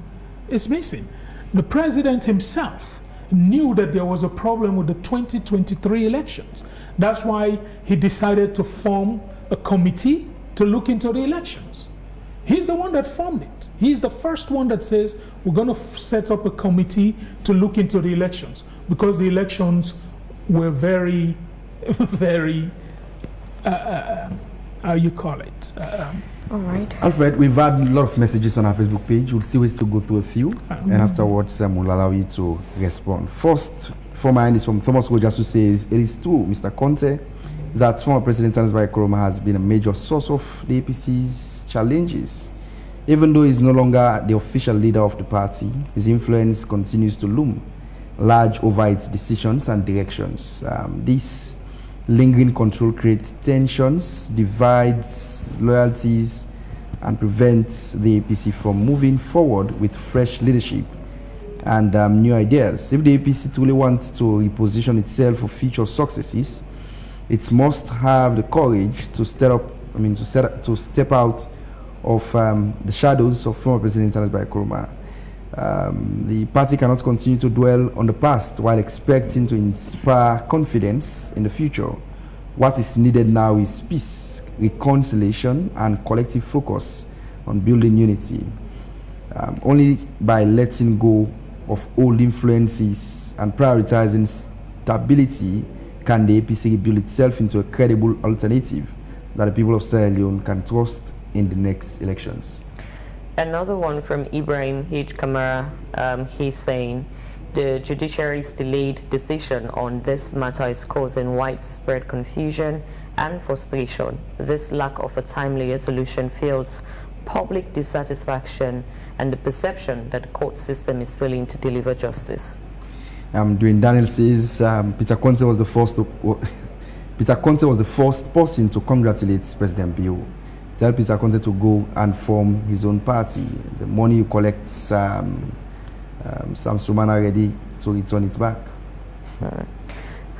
B: is missing. The president himself knew that there was a problem with the 2023 elections. That's why he decided to form a committee to look into the elections. He's the one that formed it. He's the first one that says, we're going to set up a committee to look into the elections, because the elections were very, very, how you call it?
A: All right.
C: Alfred, we've had a lot of messages on our Facebook page. We'll see ways to go through a few, and afterwards we'll allow you to respond. First, for mine is from Thomas Rogers, who says, it is true, Mr. Conteh, that former President Tansbai Koroma has been a major source of the APC's challenges. Even though he's no longer the official leader of the party, his influence continues to loom large over its decisions and directions. This lingering control creates tensions, divides loyalties, and prevents the APC from moving forward with fresh leadership and new ideas. If the APC truly wants to reposition itself for future successes, it must have the courage to step out of the shadows of former President Tansbai Koroma. The party cannot continue to dwell on the past while expecting to inspire confidence in the future. What is needed now is peace, reconciliation, and collective focus on building unity. Only by letting go of old influences and prioritizing stability can the APC rebuild itself into a credible alternative that the people of Sierra Leone can trust in the next elections.
A: Another one from Ibrahim H. Kamara, he's saying, the judiciary's delayed decision on this matter is causing widespread confusion and frustration. This lack of a timely resolution fuels public dissatisfaction and the perception that the court system is failing to deliver justice.
C: Dwayne Daniel says Peter Conteh was the first person to congratulate President Bio. Tell Peter Conteh to go and form his own party. The money you collect, Samsuma are ready to return it back.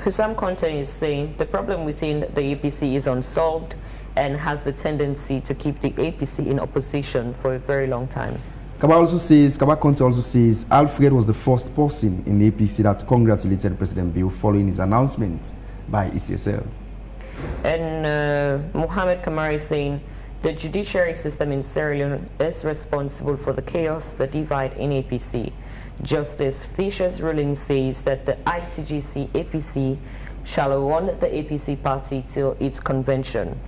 A: Hussam Conteh is saying the problem within the APC is unsolved and has the tendency to keep the APC in opposition for a very long time.
C: Kaba Conteh also says Alfred was the first person in the APC that congratulated President Bio following his announcement by ECSL.
A: And Mohammed Kamara is saying the judiciary system in Sierra Leone is responsible for the chaos, the divide in APC. Justice Fisher's ruling says that the ITGC APC shall run the APC party till its convention.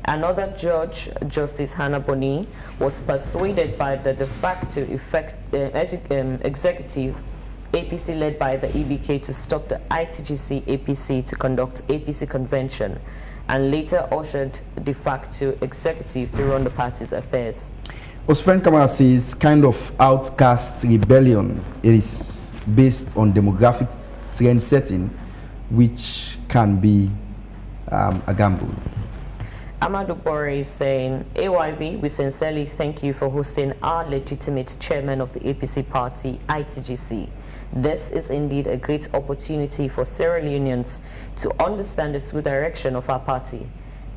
A: Another judge, Justice Hannah Boni, was persuaded by the de facto executive APC led by the EBK to stop the ITGC APC to conduct APC convention, and later ushered de facto executive to run the party's affairs.
C: Osfren Kamara says kind of outcast rebellion. It is based on demographic trend setting, which can be a gamble.
A: Amadou Bore is saying, AYV, we sincerely thank you for hosting our legitimate chairman of the APC party, ITGC. This is indeed a great opportunity for Sierra Leoneans to understand the true direction of our party.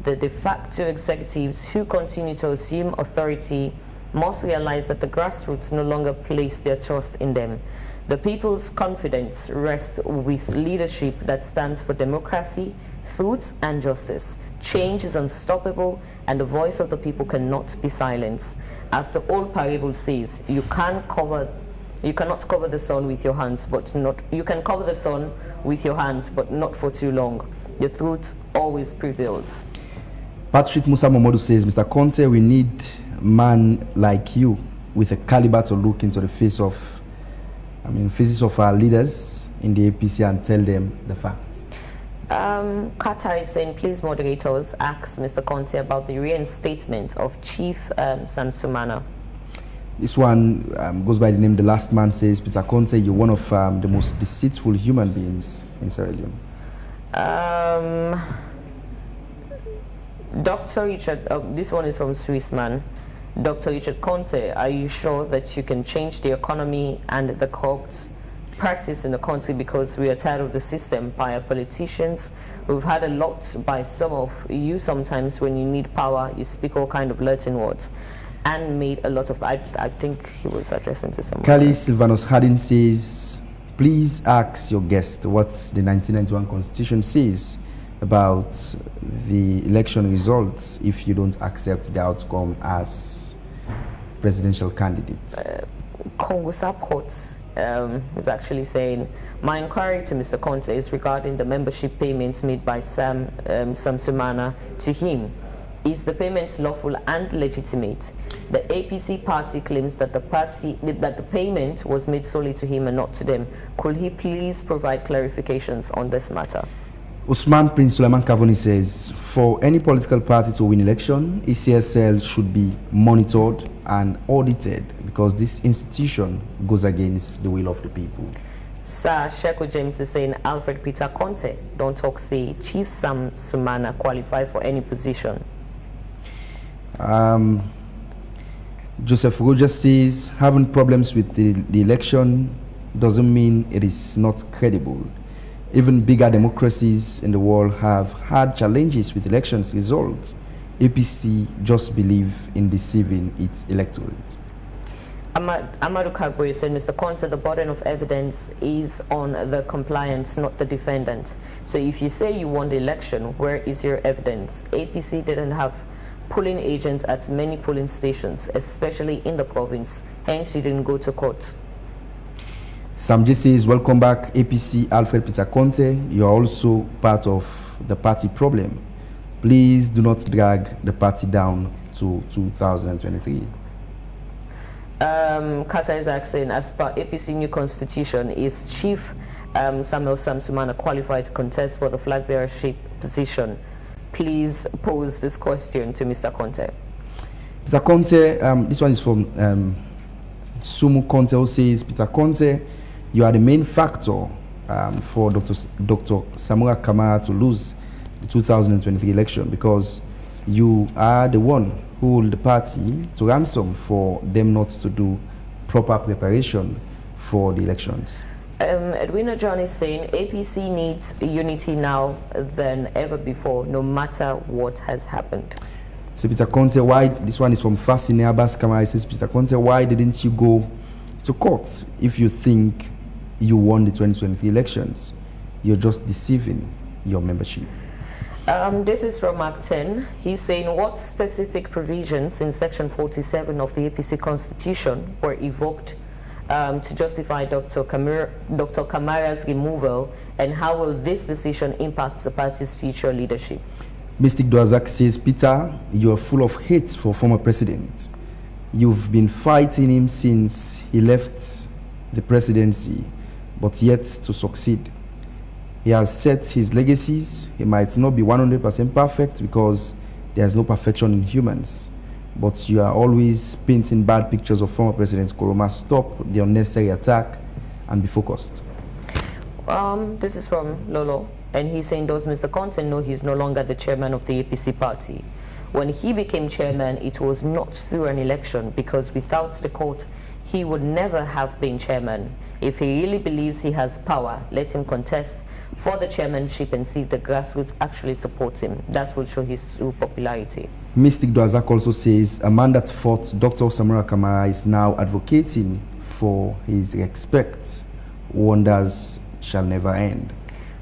A: The de facto executives who continue to assume authority must realize that the grassroots no longer place their trust in them. The people's confidence rests with leadership that stands for democracy, truth, and justice. Change is unstoppable, and the voice of the people cannot be silenced. As the old parable says, you cannot cover the sun with your hands, you can cover the sun with your hands, but not for too long. The truth always prevails.
C: Patrick Musa Momodu says, Mr. Conteh, we need man like you with a caliber to look into the faces of our leaders in the APC and tell them the facts.
A: Conteh is saying, please moderators ask Mr. Conteh about the reinstatement of Chief Samsuma.
C: This one goes by the name The Last Man says, Mr. Conteh, you're one of the most deceitful human beings in Sierra Leone.
A: Dr. Richard, this one is from Swissman. Dr. Richard Conteh, are you sure that you can change the economy and the corrupt practice in the country, because we are tired of the system by our politicians? We've had a lot by some of you. Sometimes when you need power, you speak all kind of Latin words, and made a lot of, I think he was addressing to someone.
C: Kali Silvanus Hardin says, please ask your guest what the 1991 Constitution says about the election results if you don't accept the outcome as presidential candidate.
A: Congo Supports is actually saying, my inquiry to Mr. Conteh is regarding the membership payments made by Samsuma to him. Is the payment lawful and legitimate? The APC party claims that the payment was made solely to him and not to them. Could he please provide clarifications on this matter?
C: Usman Prince Suleiman Kavoni says, for any political party to win election, ECSL should be monitored and audited, because this institution goes against the will of the people.
A: Sir Sheko James is saying, Alfred Peter Conteh, don't talk, say Chief Samsuma qualify for any position.
C: Joseph Rogers says, having problems with the election doesn't mean it is not credible. Even bigger democracies in the world have had challenges with elections results. APC just believe in deceiving its electorate.
A: Amadou Kagwe said, Mr. Conteh, the burden of evidence is on the compliant, not the defendant. So if you say you won the election, where is your evidence? APC didn't have polling agents at many polling stations, especially in the province. Hence, you didn't go to court.
C: Sam J says, welcome back, APC Alfred Peter Conteh. You are also part of the party problem. Please do not drag the party down to 2023.
A: Kata is asking, as per APC new constitution, is Chief Samuel Samsuma qualified to contest for the flag bearership position? Please pose this question to Mr. Conteh.
C: Mr. Conteh, this one is from Sumu Conteh, who says, Peter Conteh, you are the main factor for Dr. Samura Kamara to lose the 2023 election, because you are the one who hold the party to ransom for them not to do proper preparation for the elections.
A: Edwina John is saying, APC needs unity now than ever before, no matter what has happened.
C: So Peter Conteh, why, this one is from Fascine Abbas Kamara, says, Peter Conteh, why didn't you go to court if you think you won the 2023 elections? You're just deceiving your membership.
A: This is from Mark 10. He's saying, what specific provisions in section 47 of the APC constitution were evoked to justify Dr. Kamara's removal, and how will this decision impact the party's future leadership?
C: Mystic Doazak says, Peter, you are full of hate for former president. You've been fighting him since he left the presidency, but yet to succeed. He has set his legacies. He might not be 100% perfect, because there's no perfection in humans. But you are always painting bad pictures of former President Koroma. Stop the unnecessary attack and be focused.
A: This is from Lolo, and he's saying, does Mr. Conteh know he's no longer the chairman of the APC party? When he became chairman, it was not through an election, because without the court, he would never have been chairman. If he really believes he has power, let him contest for the chairmanship and see if the grassroots actually support him. That will show his true popularity.
C: Mystic Dwazak also says a man that fought Dr. Samura Kamara is now advocating for his respect. Wonders shall never end.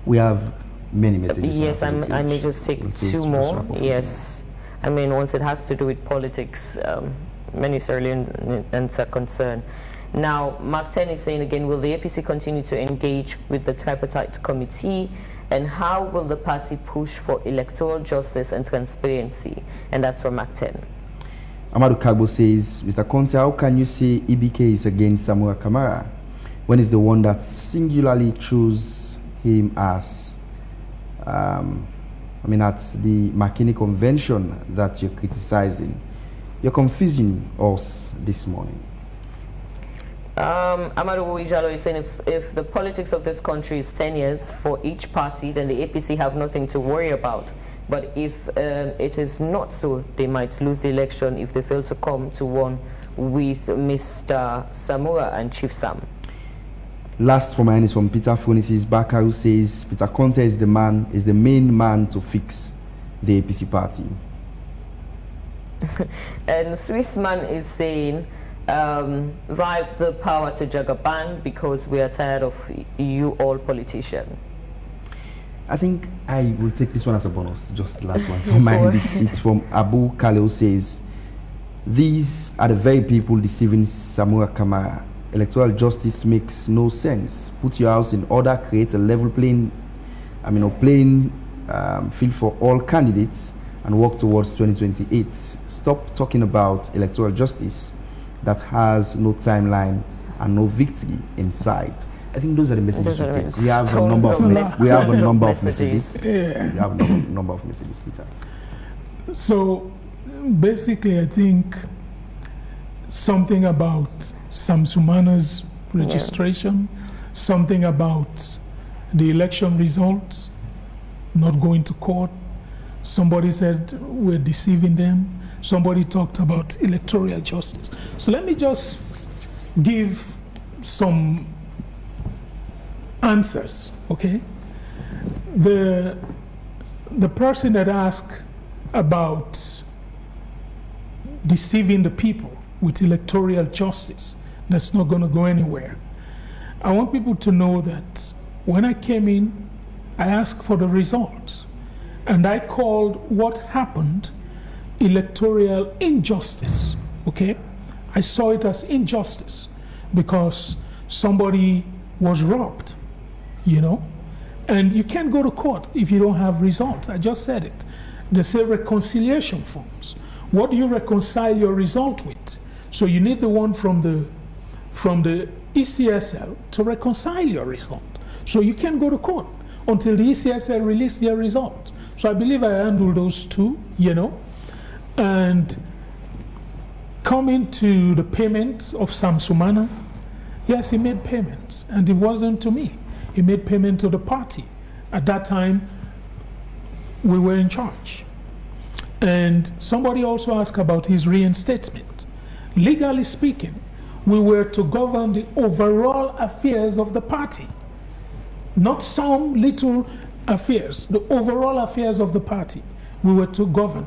C: We have many messages.
A: Yes, I may just take two more. Yes. I mean, once it has to do with politics, many Syrians are concerned. Now, Mark 10 is saying again, will the APC continue to engage with the tripartite committee? And how will the party push for electoral justice and transparency? And that's from Mark 10.
C: Amadou Kagbo says, Mr. Conteh, how can you say EBK is against Samura Kamara when it's the one that singularly chose him as, at the Makini convention that you're criticizing? You're confusing us this morning.
A: Amadou Ijalo is saying if the politics of this country is 10 years for each party, then the APC have nothing to worry about. But if it is not so, they might lose the election if they fail to come to one with Mr. Samura and Chief Sam.
C: Last from mine is from Peter Phonisis Baka, who says Peter Conteh is the main man to fix the APC party.
A: And Swissman is saying vibe the power to Jagaban because we are tired of you all politicians.
C: I think I will take this one as a bonus, just the last one. For mine, it's from Abu Khalil, says, these are the very people deceiving Samura Kamara. Electoral justice makes no sense. Put your house in order, create a level playing field for all candidates and work towards 2028. Stop talking about electoral justice that has no timeline and no victory in sight. I think those are the messages we take. We have a number of messages.
B: Yeah.
C: We have a number of messages, Peter.
B: So basically, I think something about Samsumana's registration, something about the election results, not going to court. Somebody said we're deceiving them. Somebody talked about electoral justice. So let me just give some answers, okay? The person that asked about deceiving the people with electoral justice, that's not going to go anywhere. I want people to know that when I came in, I asked for the results, and I called what happened electoral injustice, okay? I saw it as injustice because somebody was robbed, you know? And you can't go to court if you don't have results. I just said it. They say reconciliation forms. What do you reconcile your result with? So you need the one from the ECSL to reconcile your result. So you can't go to court until the ECSL release their result. So I believe I handled those two, you know? And coming to the payment of Samsumana, yes, he made payments, and it wasn't to me. He made payment to the party. At that time, we were in charge. And somebody also asked about his reinstatement. Legally speaking, we were to govern the overall affairs of the party, not some little affairs, the overall affairs of the party we were to govern.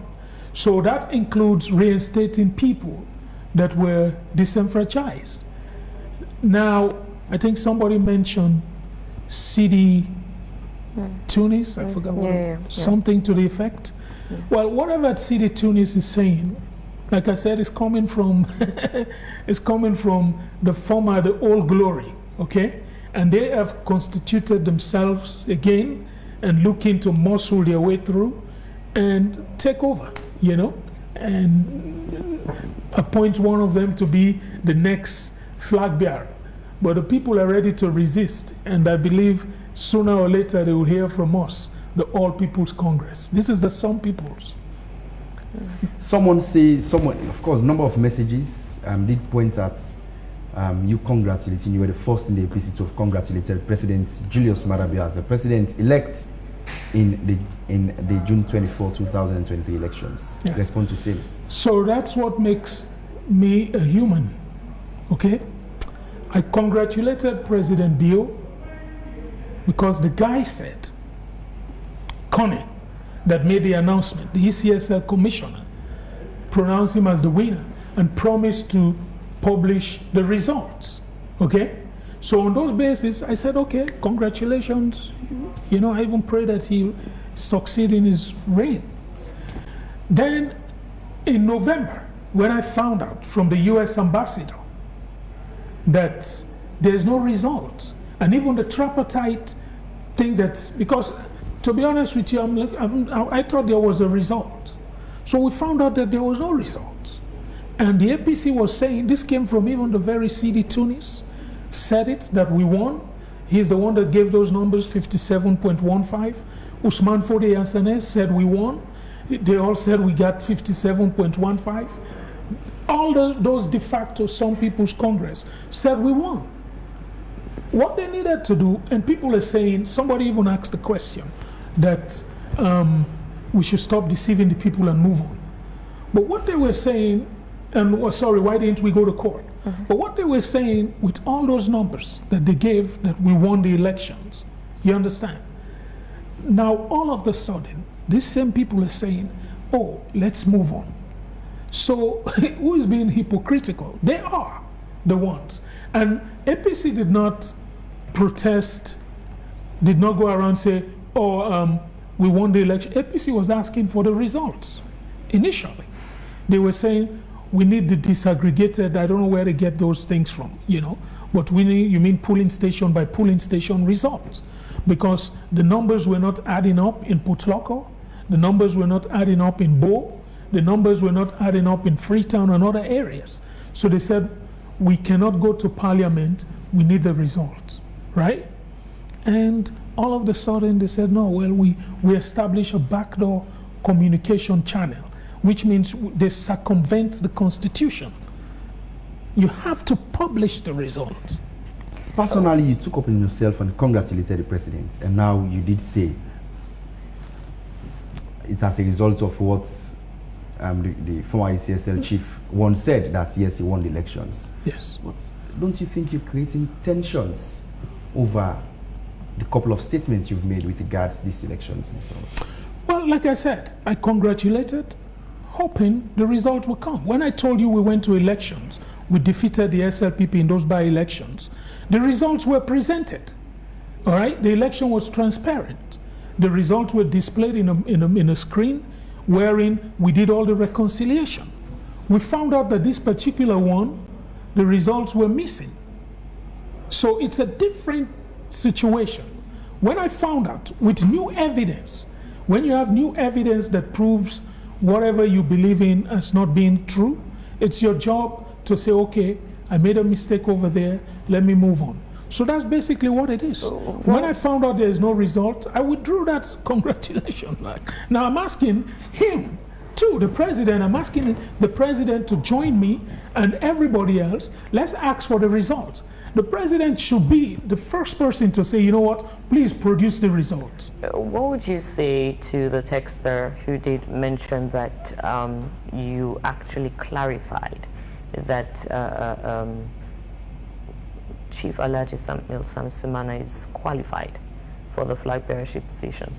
B: So that includes reinstating people that were disenfranchised. Now, I think somebody mentioned CD Tunis, I forgot what, something to the effect. Well, whatever CD Tunis is saying, like I said, is coming from it's coming from the former, the old glory, okay? And they have constituted themselves again and looking to muscle their way through and take over, you know, and appoint one of them to be the next flag bearer. But the people are ready to resist, and I believe sooner or later they will hear from us, the All People's Congress. This is the Some People's.
C: Someone, of course, number of messages did point at you congratulating. You were the first in the APC to have congratulated President Julius Maada as the president-elect in the June 24, 2020 elections. Yes. Respond to same.
B: So that's what makes me a human, okay? I congratulated President Bio because the guy said, Conteh, that made the announcement, the ECSL commissioner, pronounced him as the winner and promised to publish the results. Okay? So on those basis, I said, okay, congratulations. You know, I even pray that he succeed in his reign. Then in November, when I found out from the US ambassador that there's no results, and even the tripartite thing that's, because to be honest with you, I thought there was a result. So we found out that there was no results. And the APC was saying, this came from even the very CD Tunis, said it, that we won. He's the one that gave those numbers, 57.15. Usman Fode Yansanes said we won. They all said we got 57.15. All those de facto Some People's Congress said we won. What they needed to do, and people are saying, somebody even asked the question, that we should stop deceiving the people and move on. But what they were saying, and sorry, why didn't we go to court? But what they were saying with all those numbers that they gave, that we won the elections, you understand? Now, all of a sudden, these same people are saying, oh, let's move on. So who is being hypocritical? They are the ones. And APC did not protest, did not go around and say, oh, we won the election. APC was asking for the results initially. They were saying, we need the disaggregated, I don't know where to get those things from, you know, but we need, you mean polling station by polling station results. Because the numbers were not adding up in Potloko, the numbers were not adding up in Bo, the numbers were not adding up in Freetown and other areas. So they said, we cannot go to parliament, we need the results, right? And all of a sudden they said, no, well, we establish a backdoor communication channel, which means they circumvent the Constitution. You have to publish the results.
C: Personally, you took up on yourself and congratulated the president, and now you did say it's as a result of what the former ICSL chief once said, that yes, he won the elections.
B: Yes.
C: But don't you think you're creating tensions over the couple of statements you've made with regards to these elections and so on?
B: Well, like I said, I congratulated, hoping the result will come. When I told you we went to elections, we defeated the SLPP in those by-elections, the results were presented. All right? The election was transparent. The results were displayed in a screen wherein we did all the reconciliation. We found out that this particular one, the results were missing. So it's a different situation. When I found out with new evidence, when you have new evidence that proves whatever you believe in as not being true, it's your job to say, okay, I made a mistake over there, let me move on. So that's basically what it is. When I found out there is no result, I withdrew that congratulations. Now I'm asking him too, the president, I'm asking the president to join me and everybody else, let's ask for the results. The president should be the first person to say, you know what, please produce the results.
A: What would you say to the texter who did mention that you actually clarified that Chief Alhaji Samsuma is qualified for the flag bearership position?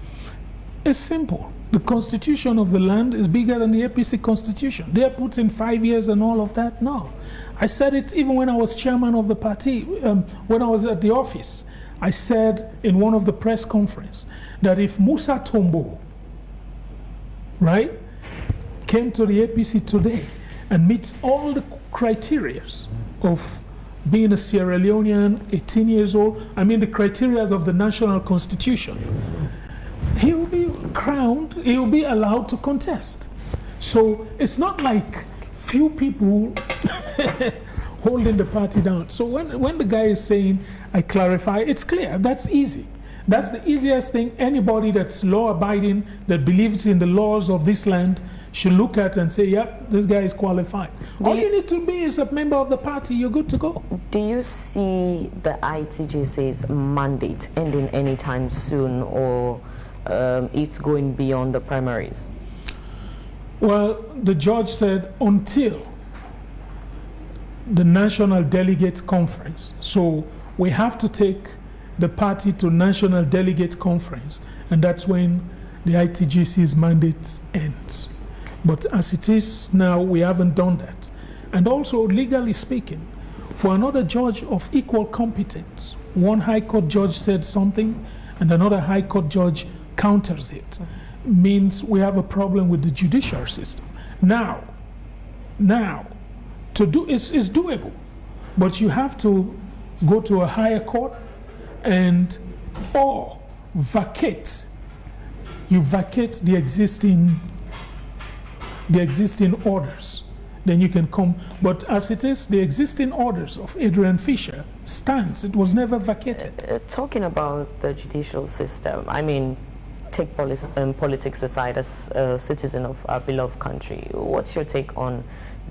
B: It's simple. The constitution of the land is bigger than the APC constitution. They are put in 5 years and all of that. No. I said it even when I was chairman of the party, when I was at the office. I said in one of the press conferences that if Musa Tombo, right, came to the APC today and meets all the criteria of being a Sierra Leonean, 18 years old, I mean the criteria of the national constitution, he will be crowned, he will be allowed to contest. So it's not like few people holding the party down. So when the guy is saying, I clarify, it's clear, that's easy. That's the easiest thing. Anybody that's law-abiding, that believes in the laws of this land, should look at and say, yep, this guy is qualified. All you need to be is a member of the party, you're good to go.
A: Do you see the ITGC's mandate ending anytime soon, or it's going beyond the primaries?
B: Well, the judge said until the National Delegates Conference. So we have to take the party to National Delegate Conference, and that's when the ITGC's mandate ends. But as it is now, we haven't done that. And also, legally speaking, for another judge of equal competence, one High Court judge said something, and another High Court judge counters it, means we have a problem with the judicial system. Now, to do it's doable, but you have to go to a higher court and or vacate. You vacate the existing orders. Then you can come. But as it is, the existing orders of Adrian Fisher stands. It was never vacated.
A: Talking about the judicial system, I mean, take politics aside, as a citizen of our beloved country, what's your take on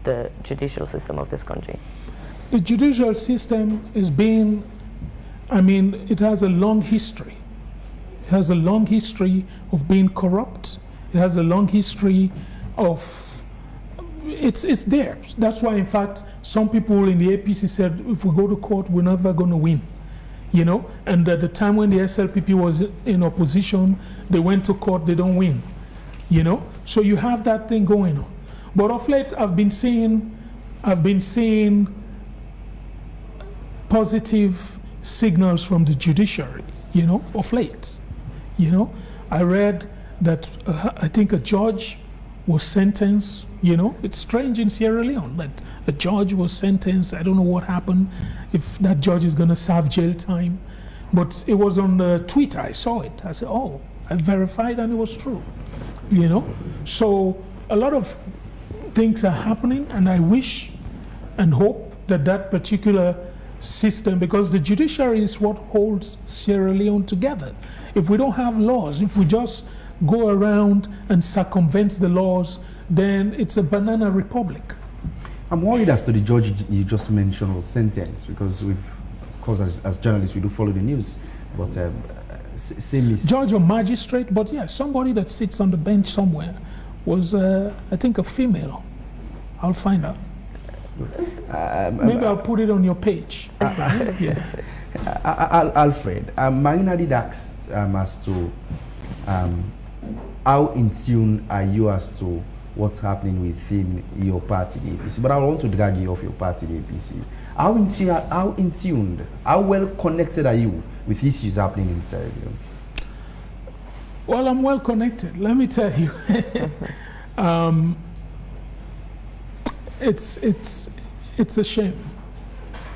A: the judicial system of this country?
B: The judicial system is being, I mean, it has a long history. It has a long history of being corrupt. It has a long history of, it's there. That's why, in fact, some people in the APC said, if we go to court, we're never going to win. You know, and at the time when the SLPP was in opposition, they went to court, they don't win. You know, so you have that thing going on. But of late, I've been seeing positive signals from the judiciary. You know, of late. You know, I read that I think a judge was sentenced. You know, it's strange in Sierra Leone that a judge was sentenced. I don't know what happened, if that judge is going to serve jail time. But it was on the Twitter. I saw it. I said, oh, I verified, and it was true. You know, so a lot of things are happening, and I wish and hope that that particular system, because the judiciary is what holds Sierra Leone together. If we don't have laws, if we just go around and circumvent the laws, then it's a banana republic.
C: I'm worried as to the judge you just mentioned was sentenced, because we've, of course, as journalists, we do follow the news, but same is...
B: Judge or magistrate, but yeah, somebody that sits on the bench somewhere was, I think, a female. I'll find out. Maybe I'll put it on your page. Yeah.
C: Alfred, Marina did ask as to how in tune are you as to what's happening within your party, the APC? But I want to drag you off your party, the APC. How in tuned, how well connected are you with issues happening in Sierra Leone?
B: Well, I'm well connected. Let me tell you. It's a shame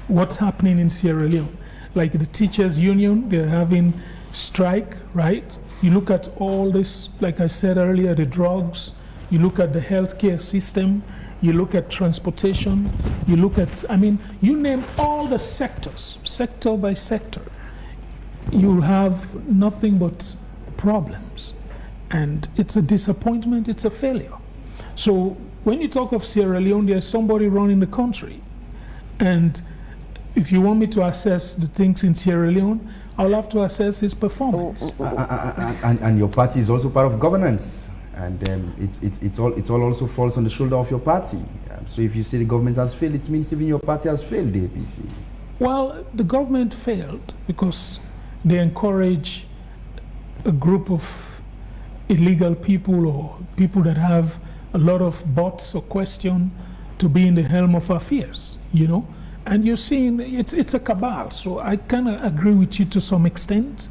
B: what's happening in Sierra Leone. Like the teachers' union, they're having strike, right? You look at all this, like I said earlier, the drugs. You look at the healthcare system. You look at transportation. You look at, I mean, you name all the sectors, sector by sector. You'll have nothing but problems. And it's a disappointment, it's a failure. So when you talk of Sierra Leone, there's somebody running the country. And if you want me to assess the things in Sierra Leone, I'll have to assess his performance.
C: And your party is also part of governance. And it all also falls on the shoulder of your party. So if you say the government has failed, it means even your party has failed, the APC.
B: Well, the government failed because they encourage a group of illegal people or people that have a lot of bots or question to be in the helm of affairs, you know. And you're seeing it's a cabal. So I kind of agree with you to some extent,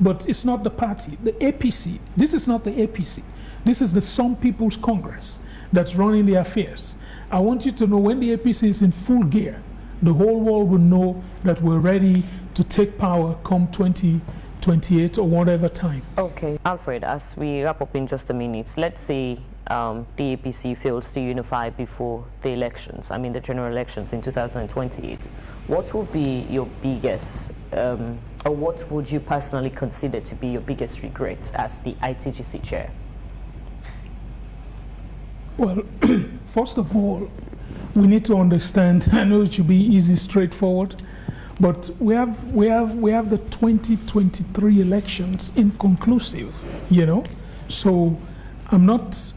B: but it's not the party. The APC, this is not the APC. This is the Some People's Congress that's running the affairs. I want you to know when the APC is in full gear, the whole world will know that we're ready to take power come 2028 or whatever time.
A: Okay, Alfred, as we wrap up in just a minute, let's say the APC fails to unify before the elections, I mean the general elections in 2028. What will be your biggest, or what would you personally consider to be your biggest regret as the ITGC chair?
B: Well, first of all, we need to understand, I know it should be easy, straightforward, but we have the 2023 elections inconclusive, you know? So I'm not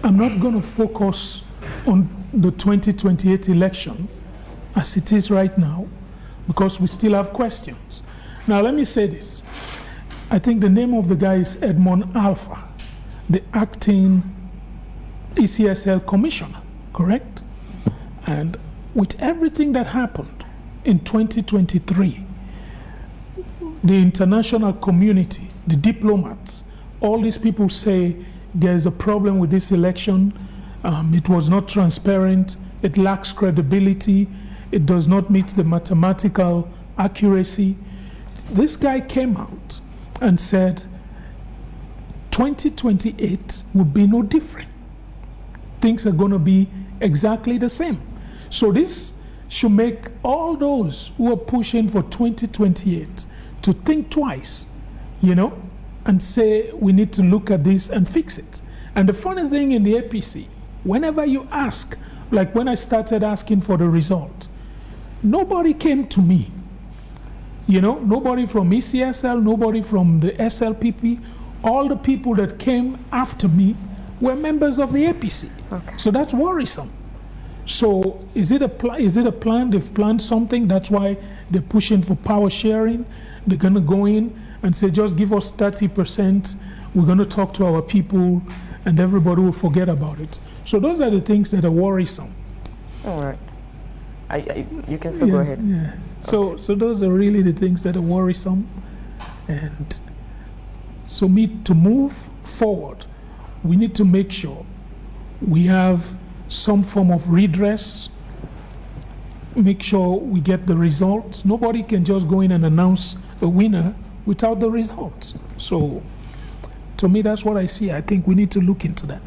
B: going to focus on the 2028 election as it is right now, because we still have questions. Now, let me say this. I think the name of the guy is Edmond Alpha, the acting ECSL commissioner, correct? And with everything that happened in 2023, the international community, the diplomats, all these people say there's a problem with this election. It was not transparent. It lacks credibility. It does not meet the mathematical accuracy. This guy came out and said 2028 would be no different. Things are going to be exactly the same. So this should make all those who are pushing for 2028 to think twice, you know, and say we need to look at this and fix it. And the funny thing in the APC, whenever you ask, like when I started asking for the result, nobody came to me. You know, nobody from ECSL, nobody from the SLPP. All the people that came after me were members of the APC.
A: Okay.
B: So that's worrisome. So is it a plan? They've planned something. That's why they're pushing for power sharing. They're going to go in and say, just give us 30%. We're going to talk to our people, and everybody will forget about it. So those are the things that are worrisome.
A: All right. You can still go ahead.
B: Yeah. So those are really the things that are worrisome. And so to move forward, we need to make sure we have some form of redress, make sure we get the results. Nobody can just go in and announce a winner without the results. So to me, that's what I see. I think we need to look into that.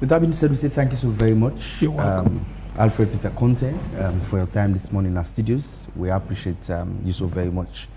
C: With that being said, we say thank you so very much.
B: You're welcome.
C: Alfred Peter Conteh, for your time this morning in our studios. We appreciate you so very much.